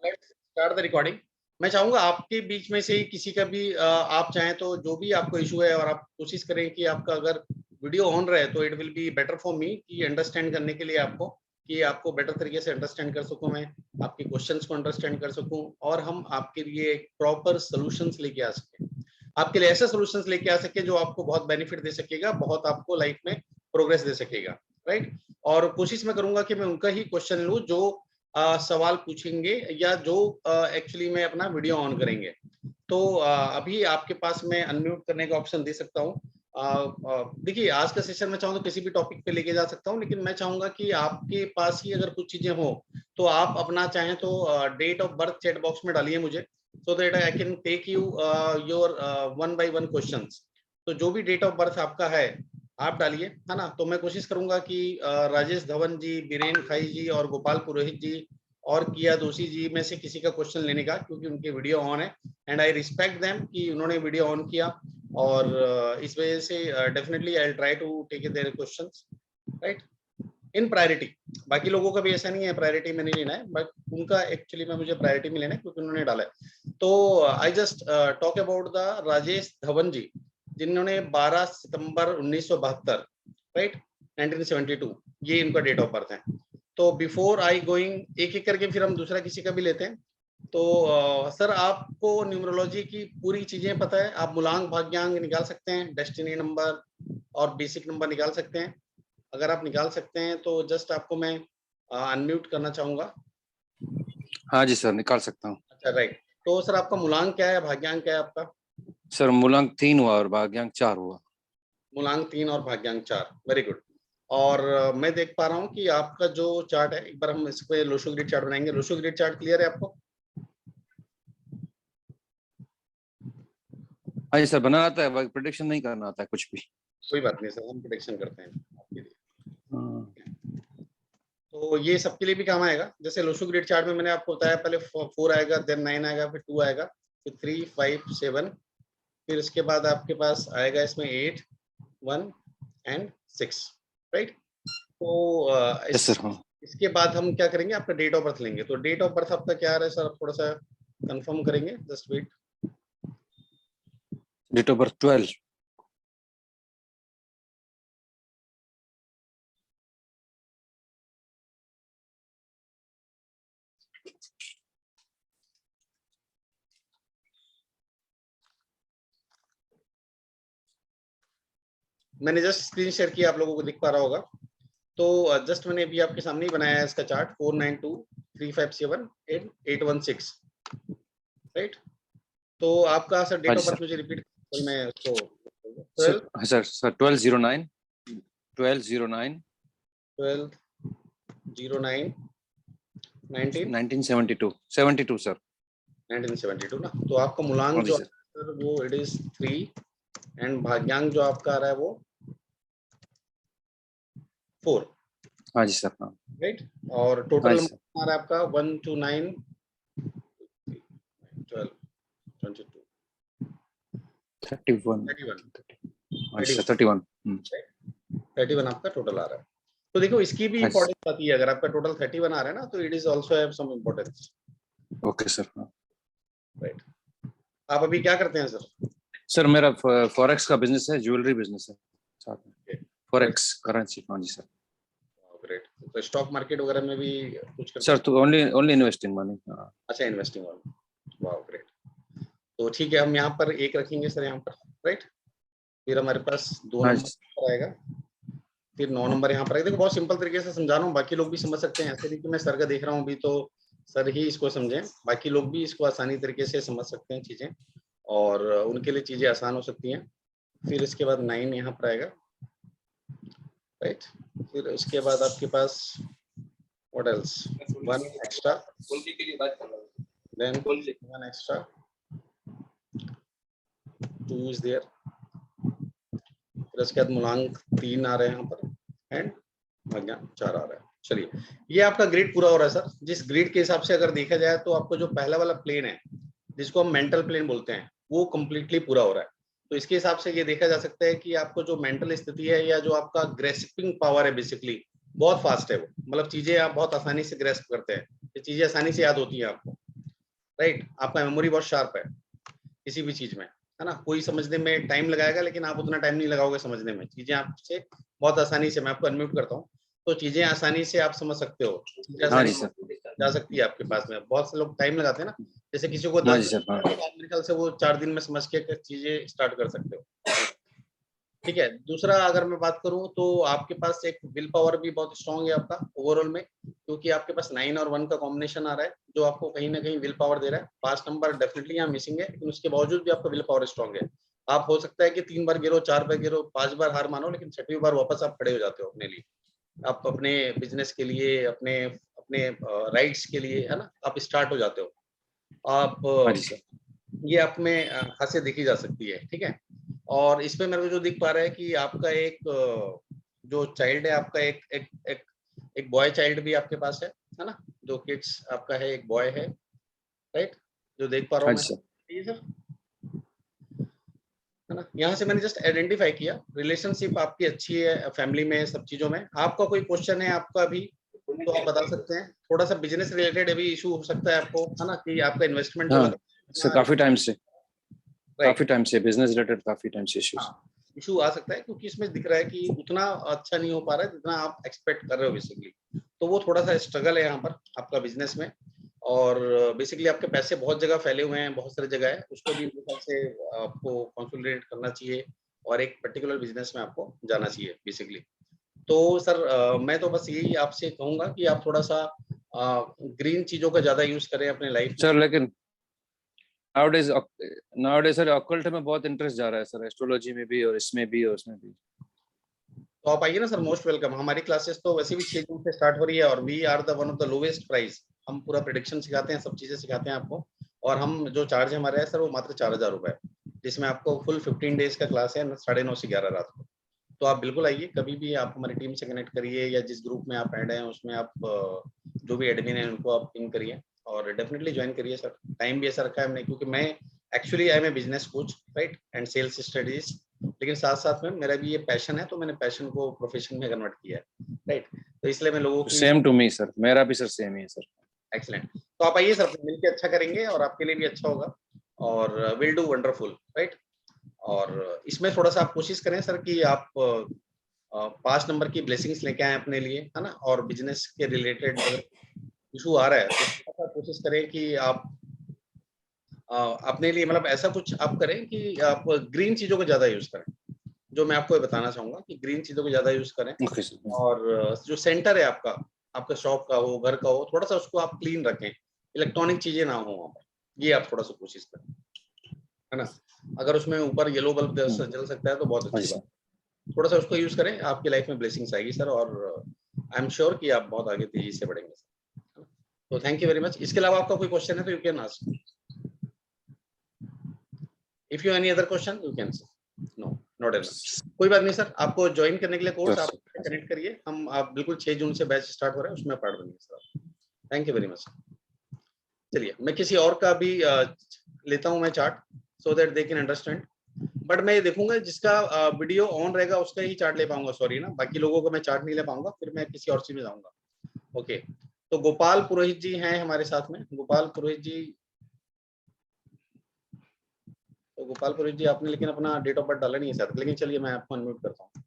Let's start the recording. मैं चाहूंगा आपके बीच में से ही किसी का भी आप चाहें तो जो भी आपको इशू है, और आप कोशिश करें कि आपका अगर वीडियो ऑन रहे तो it will be better for me कि अंडरस्टैंड करने के लिए आपको, कि आपको बेटर तरीके से अंडरस्टैंड कर सकूं, मैं आपके क्वेश्चंस को अंडरस्टैंड कर सकूं और हम आपके लिए एक प्रॉपर सॉल्यूशंस लेके आ सके, आपके लिए ऐसे सॉल्यूशंस लेके आ सके जो आपको बहुत बेनिफिट दे सकेगा, बहुत आपको लाइफ में प्रोग्रेस दे सकेगा, राइट। और कोशिश मैं करूंगा कि मैं उनका ही क्वेश्चन लूं जो सवाल पूछेंगे या जो एक्चुअली में अपना वीडियो ऑन करेंगे। तो अभी आपके पास मैं अनम्यूट करने का ऑप्शन दे सकता हूँ। देखिए, आज का सेशन मैं चाहूँ तो किसी भी टॉपिक पे लेके जा सकता हूँ, लेकिन मैं चाहूंगा कि आपके पास ही अगर कुछ चीजें हो तो आप अपना चाहें तो date of birth chat box में डालिए मुझे, so that I can take you your one by one questions. तो जो भी डेट ऑफ बर्थ आपका है आप डालिए, है ना। तो मैं कोशिश करूंगा कि राजेश धवन जी, बीरेन खाई जी और गोपाल पुरोहित जी और किया दोषी जी में से किसी का क्वेश्चन लेने का, क्योंकि उनके वीडियो ऑन है एंड आई रिस्पेक्ट देम कि उन्होंने वीडियो ऑन किया, और इस वजह से definitely I will try to take their questions, right, in priority. बाकी लोगों का भी ऐसा नहीं है प्रायोरिटी में नहीं लेना है, बट उनका एक्चुअली में मुझे प्रायोरिटी में लेना है क्योंकि उन्होंने डाला है। तो I just talk about the Rajesh Dhawan ji, जिन्होंने 12 सितंबर 1972, राइट, 1972 ये इनका डेट ऑफ बर्थ है। तो बिफोर आई गोइंग एक एक करके फिर हम दूसरा किसी का भी लेते हैं। तो सर, आपको न्यूमरोलॉजी की पूरी चीजें पता है? आप मूलांक भाग्यांक निकाल सकते हैं, डेस्टिनी नंबर और बेसिक नंबर निकाल सकते हैं? अगर आप निकाल सकते हैं तो जस्ट आपको मैं अनम्यूट करना चाहूंगा। हाँ जी सर, निकाल सकता हूँ। अच्छा, राइट। तो सर, आपका मूलांक क्या है, भाग्यांक क्या है आपका? सर मूलांक 3 हुआ और भाग्यांक 4 हुआ। मूलांक 3 और भाग्यांक 4, वेरी गुड। और मैं देख पा रहा हूँ कि आपका जो चार्ट है, एक बार हम इस पे लोशो ग्रिड चार्ट बनाएंगे। लोशो ग्रिड चार्ट क्लियर है आपको? हाँ जी सर, बना आता है, प्रेडिक्शन नहीं करना आता है कुछ भी। कोई बात नहीं सर, हम प्रोडिक्शन करते हैं आपके लिए। तो ये सबके लिए भी काम आएगा। जैसे लोशो ग्रिड चार्ट में मैंने आपको बताया, पहले 4 आएगा, देन 9 आएगा, फिर 2 आएगा, फिर 3, 5, 7, फिर इसके बाद आपके पास आएगा इसमें 8, 1 एंड 6, राइट। तो इसके बाद हम क्या करेंगे, आपका डेट ऑफ बर्थ लेंगे। तो डेट ऑफ बर्थ आपका क्या आ रहा है सर? आप थोड़ा सा कंफर्म करेंगे, just wait. Date of birth 12। मैंने जस्ट स्क्रीन शेयर किया, आप लोगों को दिख पा रहा होगा। तो जस्ट मैंने अभी आपके सामने ही बनाया है इसका चार्ट, 492, 357, 816, राइट। तो आपका सर डेट ऑफ बर्थ मुझे रिपीट, मैं उसको 12 सर 1209 1209 1209 1972 72 सर 1972 ना। तो आपका मूलांक जो सर वो इट इज 3 एंड भाग्यांक जो आपका आ रहा है वो 4। हाँ जी सर, हाँ, राइट। और टोटल नंबर आ रहा है आपका 1 2 9 12 22 31 31 आपका टोटल आ रहा है। तो देखो, इसकी भी इंपॉर्टेंस आती है। अगर आपका टोटल 31 आ रहा है ना, तो it is also have some importance. Okay sir, right. आप अभी क्या करते हैं सर? सर मेरा फॉरेक्स का बिजनेस है, ज्वेलरी बिजनेस है साथ में, फॉरेक्स करेंसी। हाँ जी सर। ग्रेट। तो स्टॉक मार्केट वगैरह में भी कुछ करते सर? तो ओनली इन्वेस्टिंग मनी। अच्छा, इन्वेस्टिंग वाला, वाह ग्रेट। तो ठीक है, हम यहाँ पर एक रखेंगे सर, यहाँ पर, राइट। फिर हमारे पास 2 नंबर आएगा, फिर 9 नंबर यहाँ पर आएगा। देखो, बहुत सिंपल तरीके से समझा रहा हूँ, बाकी लोग भी समझ सकते हैं। ऐसे नहीं कि मैं सर का देख रहा हूँ अभी तो सर ही इसको समझें, बाकी लोग भी इसको आसानी तरीके से समझ सकते हैं चीजें, और उनके लिए चीजें आसान हो सकती हैं। फिर इसके बाद 9 यहाँ पर आएगा, राइट। फिर उसके बाद आपके पास what else, 1 extra, then 1 extra, 2 is there. फिर उसके बाद मूलांक 3 आ रहे हैं यहाँ पर एंड भाग्यांक 4 आ रहा है। चलिए, ये आपका ग्रिड पूरा हो रहा है सर। जिस ग्रिड के हिसाब से अगर देखा जाए तो आपको जो पहला वाला प्लेन है, जिसको हम मेंटल प्लेन बोलते हैं, वो कंप्लीटली पूरा हो रहा है। तो इसके हिसाब से ये देखा जा सकता है कि आपको जो मेंटल स्थिति है या जो आपका ग्रेस्पिंग पावर है, बेसिकली बहुत फास्ट है वो। मतलब चीजें आप बहुत आसानी से ग्रेस्प करते हैं, ये चीजें आसानी से याद होती हैं आपको। राइट। आपका मेमोरी बहुत शार्प है किसी भी चीज में, है ना। कोई समझने में टाइम लगाएगा लेकिन आप उतना टाइम नहीं लगाओगे समझने में, चीजें आपसे बहुत आसानी से, मैं आपको अनम्यूट करता हूँ, तो चीजें आसानी से आप समझ सकते हो, चीजें हाँ आसानी जी से सर। जा सकती है आपके पास में। बहुत से लोग टाइम लगाते हैं ना, जैसे किसी को हाँ 10 जी सर। हाँ। दिन, मेरे ख्याल से वो 4 दिन में समझ के चीजें स्टार्ट कर सकते हो। ठीक है। दूसरा अगर मैं बात करूं तो आपके पास एक विल पावर भी बहुत स्ट्रांग है आपका ओवरऑल में, क्योंकि आपके पास 9 और 1 का कॉम्बिनेशन आ रहा है जो आपको कहीं ना कहीं विल पावर दे रहा है। 5 नंबर डेफिनेटली यहाँ मिसिंग है, लेकिन उसके बावजूद भी आपका विल पावर स्ट्रांग है। आप हो सकता है कि 3 बार गिरो, 4 बार गिरो, 5 बार हार मानो, लेकिन 6वीं बार वापस आप खड़े हो जाते हो अपने लिए, आप अपने बिजनेस के लिए, अपने अपने राइट्स के लिए, है ना, आप स्टार्ट हो जाते हो आप। हाँ जी सर। ये आप में खासियत देखी जा सकती है। ठीक है। और इसमें मेरे को जो दिख पा रहा है कि आपका एक जो चाइल्ड है आपका, एक एक एक एक बॉय चाइल्ड भी आपके पास है ना, जो किड्स आपका है, एक बॉय है, राइट, जो देख पा रहा हाँ हूँ जी मैं। सर। ये सर, है ना, यहाँ से मैंने जस्ट आइडेंटिफाई किया, रिलेशनशिप आपकी अच्छी है फैमिली में, सब चीजों में। आपका कोई क्वेश्चन है आपका भी तो आप बता सकते हैं। थोड़ा सा बिजनेस रिलेटेड अभी इशू हो सकता है आपको, है ना, कि आपका इन्वेस्टमेंट जो हाँ सर, लगा, काफी टाइम से, राइट, काफी टाइम से बिजनेस रिलेटेड काफी टाइम से इश्यूज। हाँ, इशू आ सकता है, क्योंकि इसमें दिख रहा है कि उतना अच्छा नहीं हो पा रहा है जितना आप एक्सपेक्ट कर रहे हो बेसिकली। तो वो थोड़ा सा स्ट्रगल है यहाँ पर आपका बिजनेस में। और बेसिकली आपके पैसे बहुत जगह फैले हुए हैं, बहुत सारी जगह है, उसको भी मेरे ख्याल से आपको कंसोलिडेट करना चाहिए और एक पर्टिकुलर बिजनेस में आपको जाना चाहिए बेसिकली। तो सर मैं तो बस यही आपसे कहूंगा कि आप थोड़ा सा ग्रीन चीजों का ज्यादा यूज करें अपने लाइफ में। सर लेकिन नाउडेज नाउडेज सर ऑकल्ट में बहुत इंटरेस्ट जा रहा है सर, एस्ट्रोलॉजी में भी और इसमें भी और उसमें भी। तो आप आइए ना सर, मोस्ट वेलकम। हमारी क्लासेस तो वैसे भी 6 जून से स्टार्ट हो रही है, और we are the one of the lowest price. हम पूरा प्रिडिक्शन सिखाते हैं, सब चीजें सिखाते हैं आपको। और हम जो चार्ज हमारा है सर, वो मात्र 4000 रुपए, जिसमें आपको फुल 15 डेज का क्लास है, 9:30 से 11 रात को। तो आप बिल्कुल आइए, कभी भी आप हमारी टीम से कनेक्ट करिए, या जिस ग्रुप में आप ऐड हैं उसमें आप जो भी एडमिन है उनको आप पिंग करिए और डेफिनेटली ज्वाइन करिए सर। टाइम भी ऐसा रखा है हमने, क्योंकि मैं actually I am a business coach, right, and sales studies, लेकिन साथ साथ में मेरा भी ये पैशन है, तो मैंने पैशन को प्रोफेशन में कन्वर्ट किया है, राइट। तो इसलिए मैं लोगों की, सेम टू मी सर, मेरा भी सर सेम ही है सर। एक्सलेंट। तो आप आइए सर, मिलके अच्छा करेंगे और आपके लिए भी अच्छा होगा, और विल डू वंडरफुल, राइट। और इसमें थोड़ा सा आप कोशिश करें सर कि आप 5 नंबर की ब्लेसिंग्स लेके आए अपने लिए, है ना। और बिजनेस के रिलेटेड अगर इशू आ रहा है तो थोड़ा सा कोशिश करें कि आप अपने लिए, मतलब ऐसा कुछ आप करें कि आप ग्रीन चीजों को ज्यादा यूज करें। जो मैं आपको ये बताना चाहूंगा कि ग्रीन चीजों को ज्यादा यूज करें। Okay sir. और जो सेंटर है आपका, आपका शॉप का हो, घर का हो, थोड़ा सा उसको आप क्लीन रखें, इलेक्ट्रॉनिक चीजें ना हो वहाँ पर, ये आप थोड़ा सा कोशिश करें, है ना। अगर उसमें ऊपर येलो बल्ब जल सकता है तो बहुत हाँ अच्छी जी बात सर। है। थोड़ा सा उसको यूज करें, आपकी लाइफ में ब्लेसिंग्स आएगी सर, और आई एम श्योर कि आप बहुत आगे तेजी से बढ़ेंगे सर। तो थैंक यू वेरी मच। इसके अलावा आपका कोई क्वेश्चन है तो you can ask, if you any other question you can say. No, not enough. कोई बात नहीं सर, आपको ज्वाइन करने के लिए कोर्स आप सर कनेक्ट करिए, हम आप बिल्कुल 6 जून से बैच स्टार्ट हो रहा है, उसमें पढ़ देंगे sir. Thank you very much. चलिए, मैं किसी और का भी लेता हूं मैं chart, so that they can understand. But मैं ये देखूंगा जिसका वीडियो ऑन रहेगा उसका ही चार्ट ले पाऊंगा, सॉरी ना, बाकी लोगों को मैं चार्ट नहीं ले पाऊंगा, फिर मैं किसी और चीज में जाऊंगा। ओके। तो गोपाल पुरोहित जी हैं हमारे साथ में। गोपाल पुरोहित जी, तो गोपाल पुरोहित जी आपने लेकिन अपना डेट ऑफ बर्थ डाला नहीं है सर, लेकिन चलिए मैं आपको अनम्यूट करता हूँ।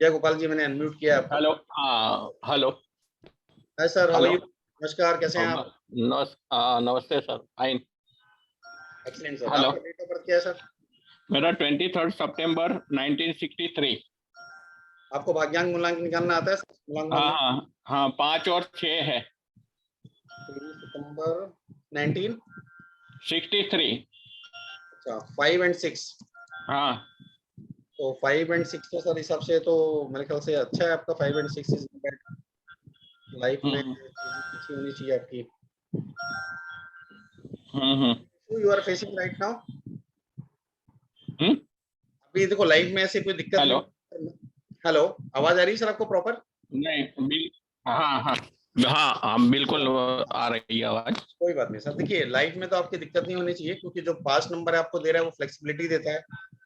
क्या गोपाल जी, मैंने अनम्यूट किया आपको। हेलो, हाँ hello. Hi sir, how are hello, you. नमस्कार, कैसे हैं आप। नमस्ते sir, fine. Excellent sir. Hello, आपका डेट ऑफ बर्थ क्या है सर। मेरा 23 सितंबर 1963। आपको भाग्यांक मूलांक निकालना आता है सर, मूलांक हाँ भाग्यांक। हाँ हाँ, 5 और 6 है। 23 सितंबर 19, 63। अच्छा, 5 और 6। हाँ। तो 5 और 6 तो सर हिसाब से तो मेरे ख्याल से अच्छा है आपका। 5 और 6 इज लाइफ में हम्म चीजें अच्छी होनी चाहिए आपकी। Hmm you are facing right now. Hmm. अभी देखो लाइफ में ऐसी कोई दिक्कत हेलो, नहीं। हेलो, आवाज आ रही है सर आपको प्रॉपर। नहीं हाँ हाँ हाँ हाँ, बिल्कुल आ रही है आवाज। कोई बात नहीं सर, देखिए लाइफ में तो आपकी दिक्कत नहीं होनी चाहिए, क्योंकि जो 5 नंबर है आपको दे रहा है वो फ्लेक्सिबिलिटी देता है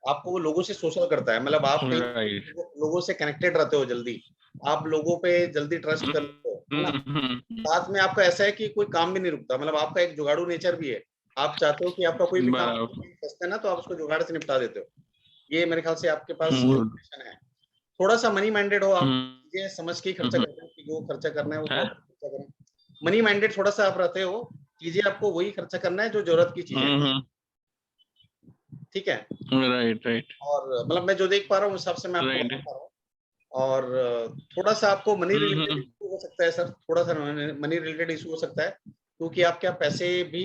आपको, वो लोगों से सोशल करता है, मतलब आप कहीं राइट। लोगों से कनेक्टेड रहते हो जल्दी, आप लोगों पे जल्दी ट्रस्ट कर लो, साथ में आपका ऐसा है कि कोई काम भी नहीं रुकता, मतलब आपका एक जुगाड़ू नेचर भी है। आप चाहते हो कि आपका कोई भी काम बराबर। फंसता है ना, तो आप उसको जुगाड़ से निपटा देते हो। ये मेरे ख्याल से आपके पास हम्म, कॉम्बिनेशन है। थोड़ा सा मनी माइंडेड हो आप, हम्म, चीजें समझ के ही खर्चा हम्म, करते हो कि जो खर्चा करना है वो है? प्रॉपर खर्चा करें। मनी माइंडेड थोड़ा सा आप रहते हो, चीजें आपको वही खर्चा करना है जो जरूरत की चीजें हैं, ठीक है। राइट राइट और मतलब मैं जो देख पा रहा हूँ उस हिसाब से मैं आपको बता राइट। पा रहा हूँ। और थोड़ा सा आपको मनी रिलेटेड हम्म, इशू हो सकता है सर, थोड़ा सा मनी रिलेटेड इशू हो सकता है, क्योंकि आप क्या पैसे भी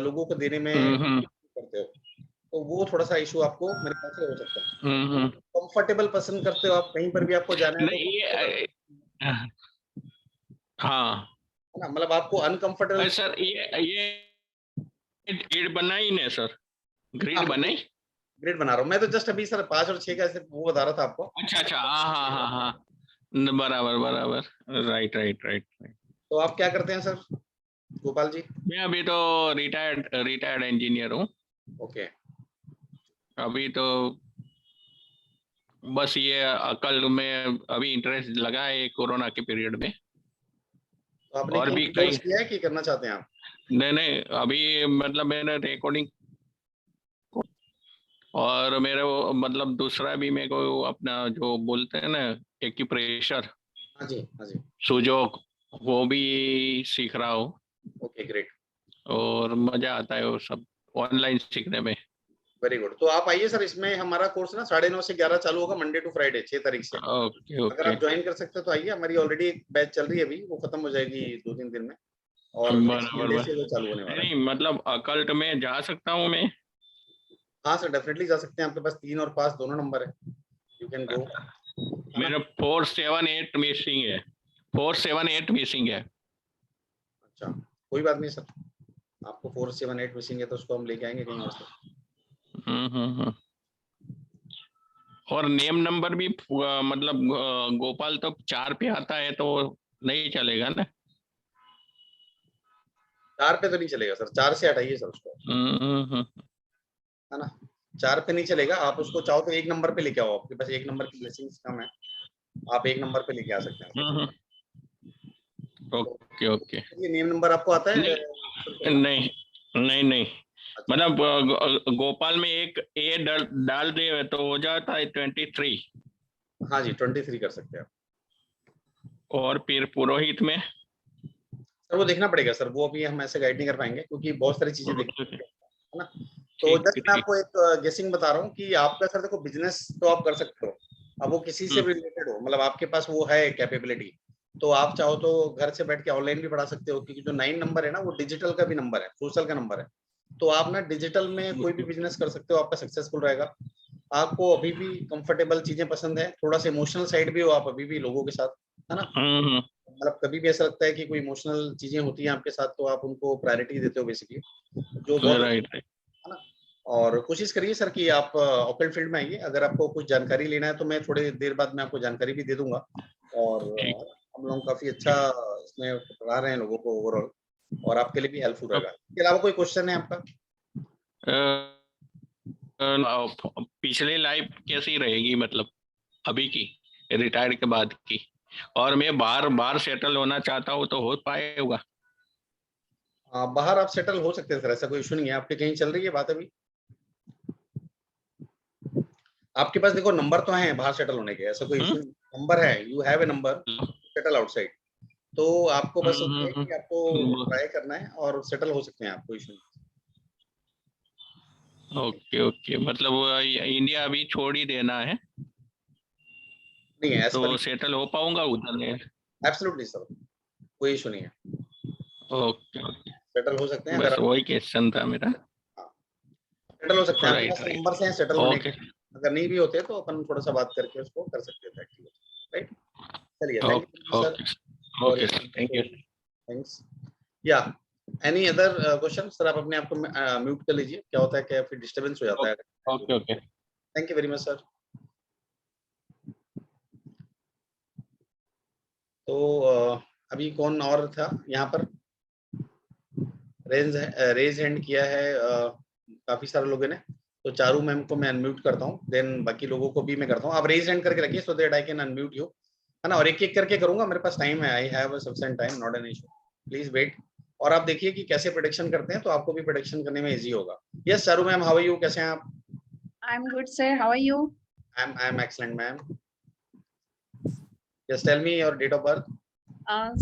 लोगों को देने में हम्म, करते हो, तो वो थोड़ा सा इशू आपको मेरे ख्याल से हो सकता है। हम्म। कंफर्टेबल पसंद करते हो आप, कहीं पर भी आपको जाना है तो नहीं comfortable, ये हाँ है ना, मतलब आपको अनकंफर्टेबल। सर, ये ग्रिड बना ही नहीं सर, ग्रिड हाँ, बनाई। ग्रेड बना रहा हूँ मैं तो, जस्ट अभी सर 5 और 6 का ऐसे वो बता रहा था आपको। अच्छा अच्छा, हाँ हाँ हाँ हाँ, बराबर बराबर, राइट राइट राइट राइट। तो आप क्या करते हैं सर गोपाल जी? मैं अभी तो रिटायर्ड इंजीनियर हूँ। ओके। अभी तो बस ये अकल में अभी इंटरेस्ट लगा है कोरोना के पीरियड में। तो आपने और कहीं भी कोर्स कई, किया है कि करना चाहते हैं आप? नहीं नहीं, अभी मतलब मैंने रिकॉर्डिंग और मेरे वो मतलब दूसरा भी मेरे को अपना जो बोलते हैं ना एक्यूप्रेशर, हाँ जी, हाँ जी। सुजोक, वो भी सीख रहा हूँ। Okay, great. और मजा आता है वो सब ऑनलाइन सीखने में। Very good. तो आप आइए सर, इसमें हमारा कोर्स ना 9:30 से 11 चालू होगा, मंडे टू फ्राइडे 6 तारीख से। ओके अगर ओके, आप ज्वाइन कर सकते हो तो आइए, हमारी ऑलरेडी एक बैच चल रही है अभी, वो खत्म हो जाएगी 2-3 दिन में, और नेक्स्ट बराबर मंडे बराबर। से वो चालू होने वाला है। नहीं मतलब अकल्ट में जा सकता हूँ मैं? हाँ सर, डेफिनेटली जा सकते हैं, आपके पास 3 और 5 दोनों नंबर है, यू कैन गो, है ना। मेरा 478 मिसिंग है, 478 मिसिंग है। अच्छा, कोई बात नहीं सर, आपको 478 मिसिंग है तो उसको हम लेके आएंगे कहीं और से। हम्म। और नेम नंबर भी मतलब गोपाल तो 4 पे आता है तो नहीं चलेगा ना? 4 पे तो नहीं चलेगा सर, 4 से हटाइए सर उसको, हम्म। है ना। 4 पे नहीं चलेगा, आप उसको चाहो तो 1 नंबर पे लेके आओ, आपके पास 1 नंबर की ब्लेसिंग्स कम है, आप 1 नंबर पे लेके आ सकते हैं उसको। तो ओके ओके। ये नेम नंबर आपको आता है शुरू नहीं करना? नहीं नहीं नहीं, अच्छा, मतलब गोपाल में एक ए डाल दे तो हो जाता है 23। हाँ जी, 23 कर सकते हैं आप। और फिर पुरोहित में? सर वो देखना पड़ेगा सर, वो अभी हम ऐसे गाइड नहीं कर पाएंगे क्योंकि बहुत सारी चीजें देखनी ओके, पड़ेगी, है ना। तो ठीक जस्ट मैं ठीक। आपको एक गेसिंग बता रहा हूँ कि आपका सर देखो, बिजनेस तो आप कर सकते हो, अब वो किसी से हम्म, भी रिलेटेड हो, मतलब आपके पास वो है कैपेबिलिटी, तो आप चाहो तो घर से बैठ के ऑनलाइन भी पढ़ा सकते हो, क्योंकि जो 9 नंबर है ना, वो डिजिटल का भी नंबर है, सोशल का नंबर है। तो आप ना डिजिटल में कोई भी बिजनेस कर सकते हो, आपका सक्सेसफुल रहेगा। आपको अभी भी कंफर्टेबल चीजें पसंद है, थोड़ा सा इमोशनल साइड भी हो आप अभी भी लोगों के साथ, है ना। हम्म, मतलब कभी भी ऐसा लगता है कि कोई इमोशनल चीजें होती हैं आपके साथ, तो आप उनको प्रायोरिटी देते हो बेसिकली, जो बहुत अच्छा राइट राइट। है ना। और कोशिश करिए सर कि आप ऑकल्ट फील्ड में आइए, अगर आपको कुछ जानकारी लेना है तो मैं थोड़ी देर बाद मैं आपको जानकारी भी दे दूंगा। और ठीक। हम लोग काफी अच्छा इसमें पढ़ा रहे हैं लोगों को ओवरऑल, और आपके लिए भी हेल्पफुल रहेगा। इसके अलावा कोई क्वेश्चन है आपका? पिछली लाइफ कैसी रहेगी, मतलब अभी की, रिटायर के बाद की? और मैं बाहर बाहर सेटल होना चाहता हूँ तो हो पाएगा? बाहर आप सेटल हो सकते हैं सर, ऐसा कोई इशू नहीं है। आपके कहीं चल रही है बात अभी? आपके पास देखो नंबर तो है बाहर सेटल होने के, ऐसा कोई इशू नहीं, नंबर है, you have a number settle outside, तो आपको बस ये है कि आपको ट्राई करना है और सेटल हो सकते हैं आप, कोई इशू नहीं। ओके ओके, मतलब इंडिया अभी छोड़ ही देना है नहीं है एज तो पर, सेटल हो पाऊंगा उधर? एब्सोल्युटली सर, कोई इशू नहीं है, ओके ओके, सेटल हो सकते हैं अगर बस आप। वही क्वेश्चन था मेरा। हाँ, सेटल हो सकते हैं, आपके राइट पास राइट। नंबर हैं सेटल होने ओके के, अगर नहीं भी होते तो अपन थोड़ा सा बात करके उसको कर सकते थे एक्टिव, राइट। चलिए, thank you sir okay for okay your sir, thank you. Thanks. या एनी अदर क्वेश्चन सर, आप अपने आप को म्यूट कर लीजिए, क्या होता है कि फिर डिस्टरबेंस हो जाता है। Okay okay. Thank you very much sir. तो अभी कौन और था यहाँ पर? रेज हैंड किया है काफी सारे लोगों ने, तो चारू मैम को मैं अनम्यूट करता हूँ, देन बाकी लोगों को भी मैं करता हूँ। आप रेज हैंड करके रखिए सो that I can unmute you. है ना, और एक एक करके करूंगा, मेरे पास टाइम है, I have sufficient time, not an issue, please wait. और आप देखिए कि कैसे प्रेडिक्शन करते हैं, तो आपको भी प्रेडिक्शन करने में इजी होगा। Yes Charu ma'am, how are you, कैसे हैं आप? I'm good, sir. How are you? I am excellent ma'am. Yes tell me your date of birth.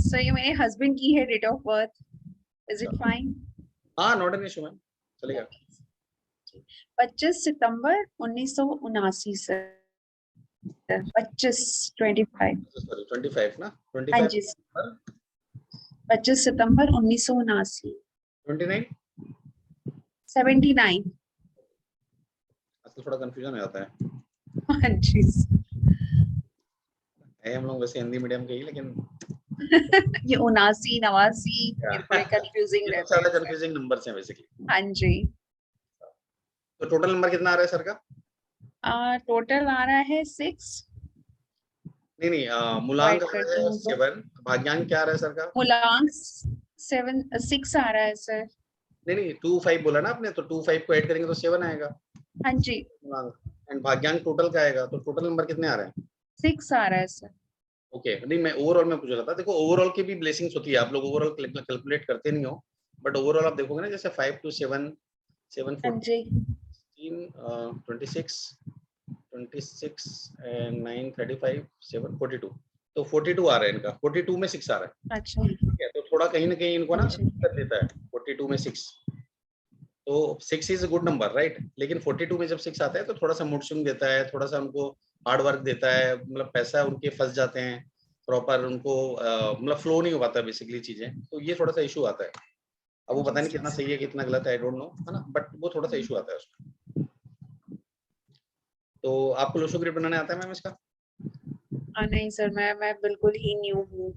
Sir, ये मेरे husband की है date of birth. Is it fine? हाँ, not an issue ma'am, चलेगा। 25 सितंबर 1979 sir. 25 sorry 25 ना, हाँ 25 जी, 25 सितंबर 1979 29। 79 आजकल थोड़ा कंफ्यूजन हो जाता है हाँ जी हम लोग वैसे हिंदी मीडियम के ही, लेकिन ये 79 89 थोड़े कंफ्यूजिंग रहते ज्यादा हैं। कंफ्यूजिंग नंबर्स हैं बेसिकली। हाँ जी, तो टोटल नंबर कितना आ रहा है सर का? टोटल आ रहा है 6। नहीं, मूलांक Divide आ रहा करती है हूँ तो। 7, भाग्यांक क्या आ रहा है सर का? मूलांक 6 आ रहा है सर। नहीं 2 5 बोला ना आपने, तो 2 5 को ऐड करेंगे तो 7 आएगा हाँ जी, मूलांक, एंड भाग्यांक टोटल का आएगा, तो टोटल नंबर कितने आ रहे हैं? 6 आ रहा है सर। ओके, नहीं मैं ओवरऑल में पूछ रहा था। देखो ओवरऑल की भी ब्लेसिंग्स होती है, आप लोग ओवरऑल कैलकुलेट करते नहीं हो, बट ओवरऑल आप देखोगे ना, जैसे 5 to 7 7 हाँ 14 जी, 26 26 एंड 9 35 7 42, तो 42 आ रहा है इनका, 42 में 6 आ रहा है। अच्छा, ठीक है, तो थोड़ा कहीं ना कहीं इनको ना हाँ जी। कर देता है 42 में 6, तो 6 is a good number right, लेकिन 42 में जब 6 आता है तो थोड़ा सा मूड स्विंग देता है, थोड़ा सा उनको हार्ड वर्क देता है, मतलब पैसा उनके फंस जाते हैं, प्रॉपर उनको मतलब फ्लो नहीं हो पाता बेसिकली चीजें, तो ये थोड़ा सा इशू आता है। अब वो पता नहीं कितना सही है कितना गलत है, आई डोंट नो, है ना, बट वो थोड़ा सा इशू आता है उसका। तो आपको लोशो ग्रिड बनाने आता है मैम इसका? नहीं सर, मैं बिल्कुल ही न्यू हूँ।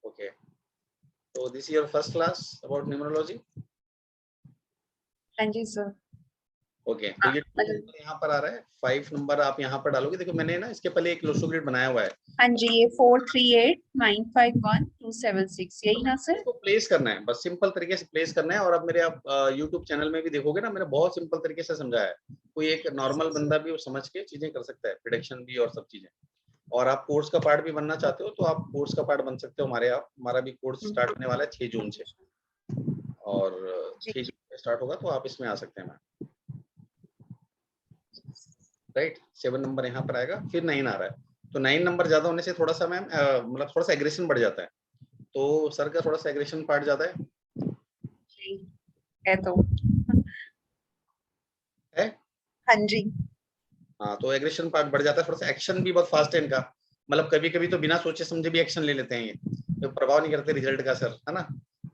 ओके, तो this is your first class about numerology? हाँ जी सर। ओके, तो ये नंबर यहाँ पर आ रहा है, 5 नंबर आप यहाँ पर डालोगे। देखो मैंने ना इसके पहले एक लोशो ग्रिड बनाया हुआ है। हाँ जी, ये 438951 276 यही ना सर? इसको प्लेस करना है, बस सिंपल तरीके से प्लेस करना है। और अब मेरे आप YouTube चैनल में भी देखोगे ना, मैंने बहुत सिंपल तरीके से समझाया है, कोई एक नॉर्मल बंदा भी वो समझ के चीजें कर सकता है, प्रेडिक्शन भी और सब चीजें। और आप कोर्स का पार्ट भी बनना चाहते हो तो आप कोर्स का पार्ट बन सकते हो हमारे। आप हमारा भी कोर्स स्टार्ट होने वाला है 6 जून से, और 6 जून से स्टार्ट होगा, तो आप इसमें आ सकते हैं मैम, राइट। 7 नंबर यहाँ पर आएगा, फिर 9 आ रहा है, तो 9 नंबर ज्यादा होने से थोड़ा सा मैम मतलब थोड़ा सा एग्रेशन बढ़ जाता है, तो सर का थोड़ा सा एग्रेशन पार्ट ज्यादा है जी है तो है। हाँ जी, हाँ, तो एग्रेशन पार्ट बढ़ जाता है, थोड़ा सा एक्शन भी बहुत फास्ट है इनका, मतलब कभी कभी तो बिना सोचे समझे भी एक्शन ले लेते हैं ये, तो प्रभाव नहीं करते रिजल्ट का सर, है ना,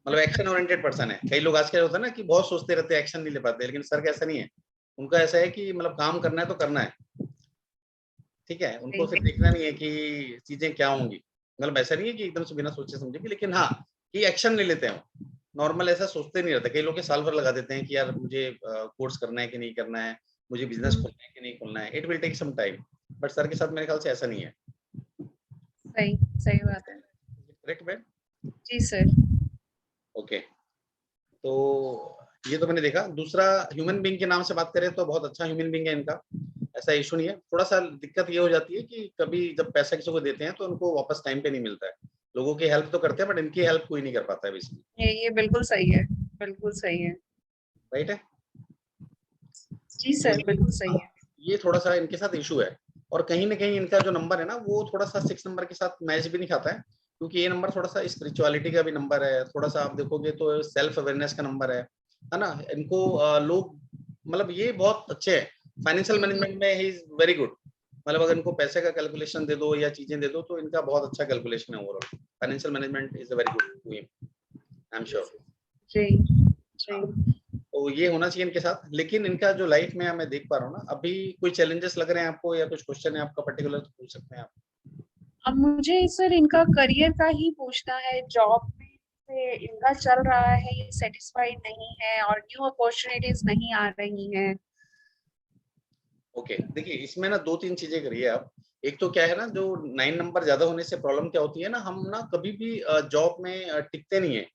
मतलब एक्शन ओरिएंटेड पर्सन है। कई लोग आज क्या होता है ना कि बहुत सोचते रहते हैं, एक्शन नहीं ले पाते, लेकिन सर का ऐसा नहीं है, उनका ऐसा है कि मतलब काम करना है तो करना है, ठीक है, उनको फिर देखना नहीं है कि चीजें क्या होंगी, मतलब ऐसा नहीं है कि एकदम से बिना सोचे समझे भी, लेकिन हाँ कि एक्शन ले लेते हैं, नॉर्मल ऐसा सोचते नहीं रहते। कई लोग साल भर लगा देते हैं कि यार मुझे कोर्स करना है कि नहीं करना है, मुझे बिजनेस खोलना है कि नहीं खोलना है, it will take some time, but sir के साथ मेरे ख्याल से ऐसा नहीं है। सही सही बात है। Correct ma'am? जी सर। ओके, तो ये तो मैंने देखा। दूसरा, ह्यूमन बीइंग के नाम से बात करें तो बहुत अच्छा ह्यूमन बीइंग है इनका, ऐसा इशू नहीं है। थोड़ा सा दिक्कत ये हो जाती है कि कभी जब पैसा किसी को देते हैं तो उनको वापस टाइम पे नहीं मिलता है। लोगों की हेल्प तो करते हैं, बट इनकी हेल्प कोई नहीं कर पाता है बेसिकली, ये बिल्कुल सही है, बिल्कुल सही है। राइट है। जी सर, बिल्कुल सही है। ये थोड़ा सा इनके साथ इशू है, और कहीं ना कहीं इनका जो नंबर है ना, वो थोड़ा सा 6 नंबर के साथ मैच भी नहीं खाता है, क्योंकि ये नंबर थोड़ा सा स्पिरिचुअलिटी का भी नंबर है, थोड़ा सा आप देखोगे तो सेल्फ अवेयरनेस का नंबर है ना। इनको लोग मतलब ये बहुत अच्छे हैं फाइनेंशियल मैनेजमेंट में, ही इज वेरी गुड। मतलब अगर इनको पैसे का कैलकुलेशन दे दो या चीजें दे दो तो इनका बहुत अच्छा कैलकुलेशन है, overall financial management is very good to him, I am sure. जी जी। तो ये होना चाहिए इनके साथ। लेकिन इनका जो लाइफ में मैं देख पा रहा हूँ ना, अभी कोई चैलेंजेस लग रहे हैं आपको, या कुछ क्वेश्चन है आपका पर्टिकुलर तो पूछ सकते हैं आप। अब मुझे सर इनका करियर का ही पूछना है। जॉब में से इनका चल रहा है, ये सेटिस्फाइड नहीं है और न्यू अपॉर्चुनिटीज नहीं आ रही हैं। ओके, देखिए इसमें ना 2-3 चीजें करिए आप। एक तो क्या है ना, जो 9 नंबर ज्यादा होने से प्रॉब्लम क्या होती है ना, हम ना कभी भी जॉब में टिकते नहीं है,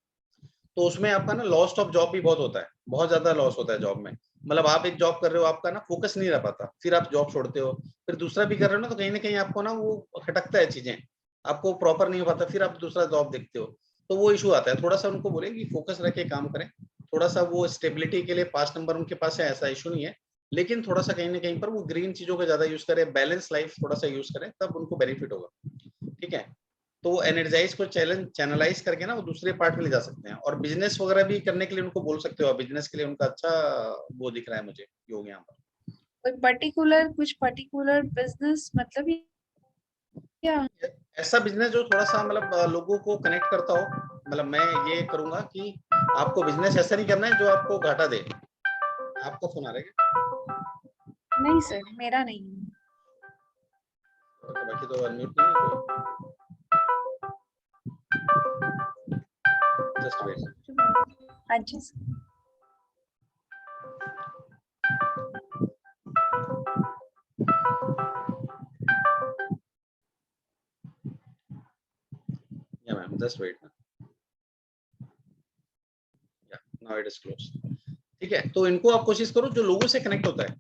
तो उसमें आपका ना लॉस्ट ऑफ जॉब भी बहुत होता है, बहुत ज्यादा लॉस होता है जॉब में। मतलब आप एक जॉब कर रहे हो, आपका ना फोकस नहीं रह पाता, फिर आप जॉब छोड़ते हो, फिर दूसरा भी कर रहे हो ना, तो कहीं ना कहीं आपको ना वो खटकता है चीजें, आपको प्रॉपर नहीं हो पाता, फिर आप दूसरा जॉब देखते हो, तो वो इशू आता है। थोड़ा सा उनको बोले कि फोकस रख के काम करें, थोड़ा सा वो स्टेबिलिटी के लिए 5 नंबर उनके पास है, ऐसा इशू नहीं है, लेकिन थोड़ा सा कहीं ना कहीं पर वो ग्रीन चीजों का ज्यादा यूज करें, बैलेंस लाइफ थोड़ा सा यूज करें, तब उनको बेनिफिट होगा। ठीक है, तो एनर्जाइज को चैनलाइज करके ना वो दूसरे पार्ट में ले जा सकते हैं। और बिजनेस वगैरह भी करने के लिए उनको बोल सकते हो, बिजनेस के लिए उनका अच्छा वो दिख रहा है मुझे योग यहाँ पर। कुछ पर्टिकुलर बिजनेस मतलब क्या? ऐसा बिजनेस जो थोड़ा सा मतलब लोगों को कनेक्ट करता हो। मतलब मैं ये करूंगा कि आपको बिजनेस ऐसा नहीं करना है जो आपको घाटा दे। आपका फोन आ रहा है क्या? नहीं सर, मेरा नहीं है। बाकी तो अनम्यूट नहीं है कोई। Just wait. हाँ जी sir. Yeah ma'am just wait ना। Yeah now it is close. ठीक है, तो इनको आप कोशिश करो जो लोगों से कनेक्ट होता है।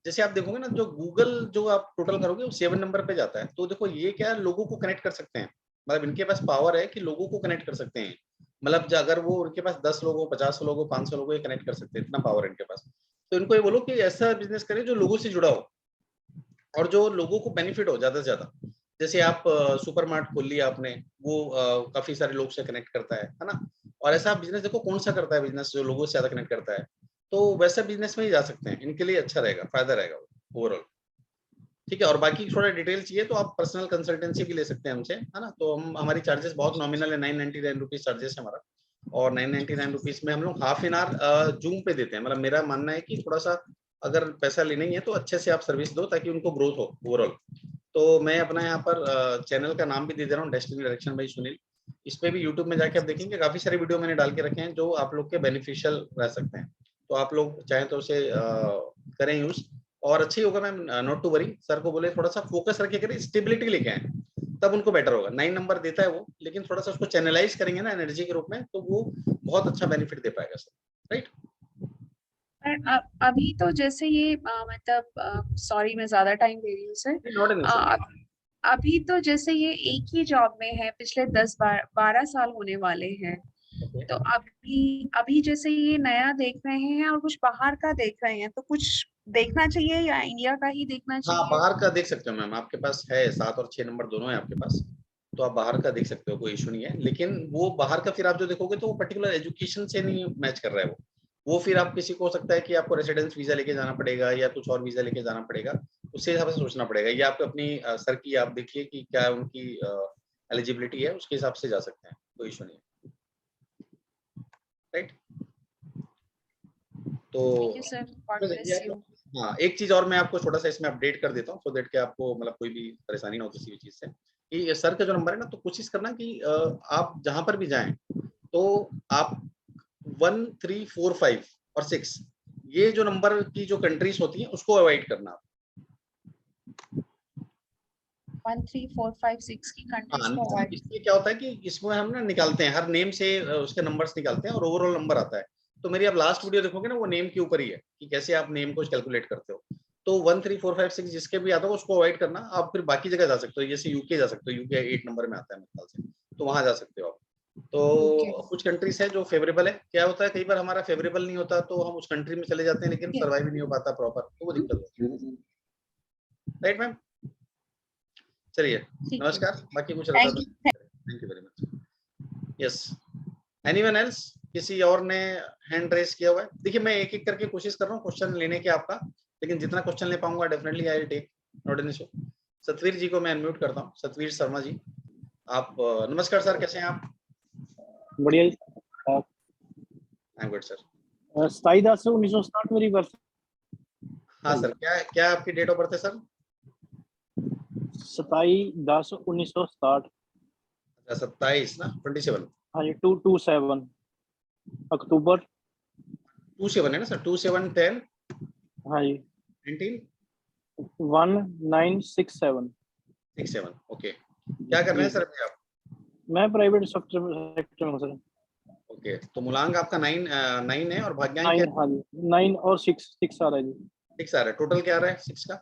जैसे आप देखोगे ना, जो गूगल जो आप टोटल करोगे वो 7 नंबर पे जाता है। तो देखो ये क्या है, लोगों को कनेक्ट कर सकते हैं। मतलब इनके पास पावर है कि लोगों को कनेक्ट कर सकते हैं। मतलब अगर वो उनके पास 10 लोगों, 50 लोगों, 500 लोगों को कनेक्ट कर सकते हैं, इतना पावर है इनके पास। तो इनको ये बोलो कि ऐसा बिजनेस करें जो लोगों से जुड़ा हो और जो लोगों को बेनिफिट हो ज्यादा से ज्यादा। जैसे आप सुपर मार्ट खोल लिया आपने, वो काफी सारे लोग से कनेक्ट करता है ना। और ऐसा बिजनेस देखो कौन सा करता है बिजनेस जो लोगों से ज्यादा कनेक्ट करता है, तो वैसा बिजनेस में ही जा सकते हैं। इनके लिए अच्छा रहेगा, फायदा रहेगा ओवरऑल। ठीक है, और बाकी थोड़ा डिटेल चाहिए तो आप पर्सनल कंसल्टेंसी भी ले सकते हैं हमसे, है ना। तो हम हमारी चार्जेस बहुत नॉमिनल है, 999 रुपीज चार्जेस है हमारा। और 999 रुपीज में हम लोग हाफ एन आवर जूम पे देते हैं। मतलब मेरा मानना है कि थोड़ा सा अगर पैसा लेना ही है तो अच्छे से आप सर्विस दो ताकि उनको ग्रोथ हो ओवरऑल। तो मैं अपना यहाँ पर चैनल का नाम भी दे दे रहा हूँ, डेस्टिनी डायरेक्शन बाय सुनील। इस पे भी यूट्यूब में जाके आप देखेंगे काफी सारे वीडियो मैंने डाल के रखे हैं जो आप लोग के बेनिफिशियल रह सकते हैं। तो आप लोग चाहें तो उसे करें यूज, और अच्छी होगा ma'am. Not to worry, sir को बोले थोड़ा सा फोकस रखे करें, स्टेबिलिटी लेके आए, तब उनको बेटर होगा। 9 नंबर देता है वो, लेकिन थोड़ा सा उसको चैनलाइज करेंगे ना एनर्जी के रूप में, तो वो बहुत अच्छा बेनिफिट दे पाएगा सर। राइट। अभी तो जैसे ये मतलब सॉरी मैं ज्यादा टाइम ले रही हूँ सर। Not an issue. अभी तो जैसे ये एक ही जॉब में है, पिछले 10-12 साल होने वाले हैं। तो अभी अभी जैसे ये नया देख रहे हैं और कुछ बाहर का देख रहे हैं, तो कुछ देखना चाहिए या इंडिया का ही देखना हाँ, चाहिए? बाहर का देख सकते हो मैम, आपके पास है 7 और 6 नंबर दोनों है आपके पास। तो आप बाहर का देख सकते हो, कोई इशू नहीं है। लेकिन वो बाहर का फिर आप जो देखोगे तो वो पर्टिकुलर एजुकेशन से नहीं मैच कर रहा है वो फिर आप किसी को हो सकता है कि आपको रेसिडेंस वीजा लेके जाना पड़ेगा या कुछ और वीजा लेके जाना पड़ेगा। उससे हिसाब से सोचना पड़ेगा। या आप अपनी सर की आप देखिए कि क्या उनकी एलिजिबिलिटी है, उसके हिसाब से जा सकते हैं, कोई इशू नहीं है। राइट। तो thank you sir, God bless you. हाँ, एक चीज और मैं आपको छोटा सा इसमें अपडेट कर देता हूँ, सो दैट कि आपको मतलब कोई भी परेशानी ना हो किसी भी चीज से। कि सर का जो नंबर है ना, तो कोशिश करना कि आप जहां पर भी जाएं तो आप 1, 3, 4, 5 और 6 ये जो नंबर की जो कंट्रीज होती हैं उसको अवॉइड करना आप। 1, 3, 4, 5, 6 की कंट्रीज को हाँ, अवॉइड। इसमें क्या होता है कि इसमें हम ना निकालते हैं, हर नेम से उसके नंबर्स निकालते हैं और ओवरऑल नंबर आता है। तो मेरी आप लास्ट वीडियो देखोगे ना, वो नेम के ऊपर ही है कि कैसे आप नेम को कैलकुलेट करते हो। तो 1, 3, 4, 5, 6 जिसके भी आता है उसको अवॉइड करना। आप फिर बाकी जगह जा सकते हो, जैसे यूके जा सकते हो, यूके 8 नंबर में आता है मेरे ख्याल से, तो वहां जा सकते हो आप। ओके। तो कुछ कंट्रीज है जो फेवरेबल है। क्या होता है कई बार हमारा फेवरेबल नहीं होता तो हम उस कंट्री में चले जाते हैं लेकिन सर्वाइव नहीं हो पाता प्रॉपर, तो वो दिक्कत होती है। राइट मैम, चलिए ठीक है, नमस्कार। बाकी कुछ रहता थैंक तो you. Thank you very much. Yes, anyone else? किसी और ने हैंड रेस किया हुआ है? देखिए मैं एक एक करके कोशिश कर रहा हूँ क्वेश्चन लेने की आपका, लेकिन जितना क्वेश्चन ले पाऊंगा definitely I will take, not an issue. Satvir ji को मैं अनम्यूट करता हूँ, सतवीर शर्मा जी। आप नमस्कार सर, कैसे हैं आप? बढ़िया। आई एम गुड सर। 27/10/1960 मेरी बर्थ। हाँ सर, क्या क्या आपकी डेट ऑफ बर्थ है सर? 27/10/1960। 27 ना, 27? हाँ जी, 227 अक्टूबर। 27 है ना सर? 27/10 हाँ जी, 1967। 1967। ओके, क्या कर रहे हैं सर अभी आप? मैं प्राइवेट सेक्टर में हूँ सर। ओके, तो मूलांक आपका 9 है और भाग्यांक क्या 9, हाँ जी, 9 और 6 आ रहा है जी। 6 आ रहा है। टोटल क्या आ रहा है 6 का?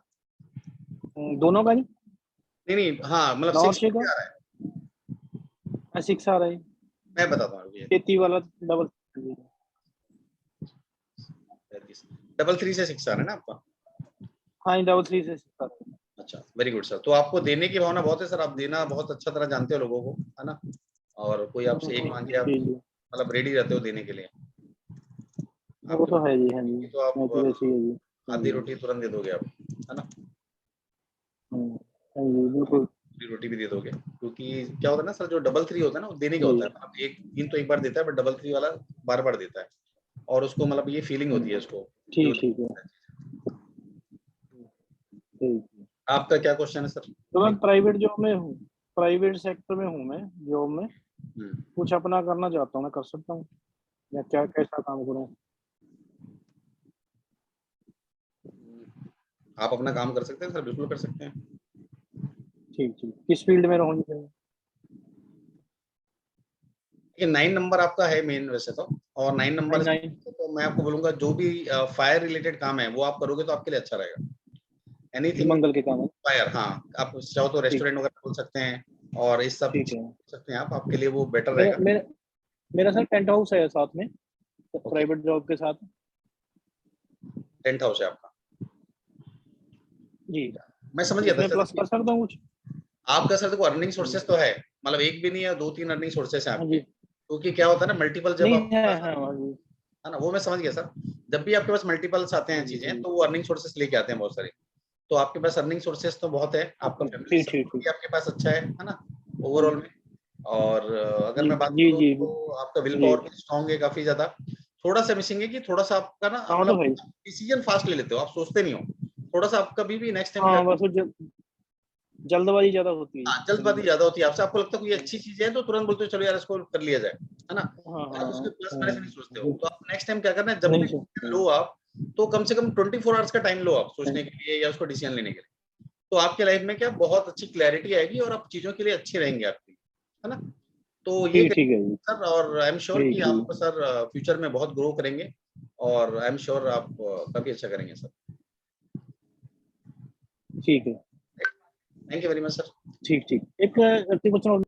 दोनों का जी। नहीं नहीं, हाँ मतलब 9 और 6 6 का क्या आ रहा है? 6 आ रहा है। मैं बताता हूँ, 33 वाला डबल। 3 से 6 आ रहा है ना आपका? हाँ, डबल 3 से 6 आ रहा है। अच्छा, वेरी गुड सर। तो आपको देने की भावना बहुत है सर, आप देना बहुत अच्छा तरह जानते हो लोगों को, है ना? और कोई आपसे एक मांगे आप जी जी, मतलब रेडी रहते हो देने के लिए। वो तो है जी। हाँ जी, तो मैं तो आप वैसे ही है जी। हाँ आधी जी, रोटी तुरंत दे दोगे आप, है ना? हाँ जी, बिल्कुल। पूरी रोटी भी दे दोगे, क्योंकि क्या होता है ना सर, जो डबल 3 होता है ना, वो देने का जी। होता है। मतलब एक 3 तो एक बार देता है, बट डबल 3 वाला बार-बार देता है। और उसको मतलब ये फीलिंग होती है उसको। जो ठीक है। ठीक है। आपका क्या क्वेश्चन है सर? तो मैं प्राइवेट जॉब में हूँ, प्राइवेट सेक्टर में हूँ मैं जॉब में। हुँ। कुछ अपना करना चाहता हूँ, मैं कर सकता हूँ या क्या, कैसा काम करूँ? आप अपना काम कर सकते हैं सर, बिल्कुल कर सकते हैं। ठीक। किस फील्ड में रहूँगी फिर? ये 9 नंबर आपका है मेन वैसे तो, और 9 नंबर 9। तो मैं आपको बोलूँगा जो भी फायर रिलेटेड काम है वो आप करोगे तो आपके लिए अच्छा रहेगा। एनीथिंग मंगल के काम है। फायर, हाँ, आप चाहो तो ठीक रेस्टोरेंट वगैरह खोल सकते हैं और इस सब ठीक चीज़ है। कर सकते हैं आप, आपके लिए वो बेटर मेरा रहेगा। मेरा मेरा सर टेंट हाउस है साथ में, ओके, प्राइवेट जॉब के साथ। टेंट हाउस है आपका। जी, मैं समझ गया था इसमें सर। प्लस कर सकता हूँ कुछ? आपका सर देखो अर्निंग सोर्सेस तो है, मतलब एक भी नहीं है, 2-3 अर्निंग सोर्सेस हैं हाँ आपके। जी। क्योंकि क्या होता है ना, मल्टीपल जब नहीं आपके है, पास, हाँ हाँ जी। है ना, वो मैं समझ गया सर। जब भी आपके पास मल्टीपल्स आते हैं चीजें, तो वो अर्निंग सोर्सेस लेके आते हैं बहुत सारे। तो आपके पास अर्निंग सोर्सेस तो बहुत है, आपका फैमिली ठीक। सपोर्ट भी आपके पास अच्छा है ना, ओवरऑल में। और अगर जी मैं बात जी करूँ जी तो आपका विल जी। पावर भी स्ट्रांग है काफी ज्यादा। थोड़ा सा मिसिंग है कि थोड़ा सा आपका ना हाँ, तो मतलब है। डिसीजन फास्ट ले लेते हो, आप सोचते नहीं हो। थोड़ा सा आप कभी भी नेक्स्ट टाइम क्या, हाँ, बस वो जल्दबाजी ज्यादा होती है हाँ, जल्दबाजी जिंदगी ज्यादा होती है आपसे। आपको लगता है कोई में। अच्छी चीज है तो तुरंत बोलते हो चलो यार इसको कर लिया जाए, है ना? हाँ आप उसके हाँ प्लस माइनस नहीं सोचते हो। हाँ। तो आप नेक्स्ट टाइम क्या करना है, जब नहीं भी सर। decision लो आप, तो कम से कम 24 आवर्स का टाइम लो आप सोचने के लिए या उसको डिसीजन लेने के लिए। तो आपके लाइफ में क्या बहुत अच्छी क्लैरिटी आएगी और आप चीजों के लिए अच्छे रहेंगे आपकी, है ना? तो ये ठीक है जी। सर, और आई एम श्योर कि ठीक। आप सर फ्यूचर में बहुत ग्रो करेंगे और आई एम श्योर आप काफी अच्छा करेंगे सर। ठीक है। Thank you very much sir. ठीक। एक question.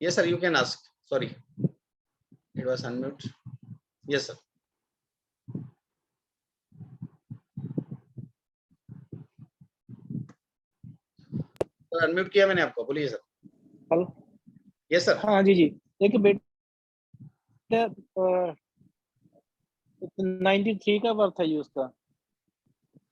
Yes sir, you can ask. Sorry, it was unmute. Yes sir. Sir unmute किया मैंने आपको, बोलिए सर। हेलो। Yes sir. हाँ जी। एक बेटा 93 का बर्थ है जी उसका।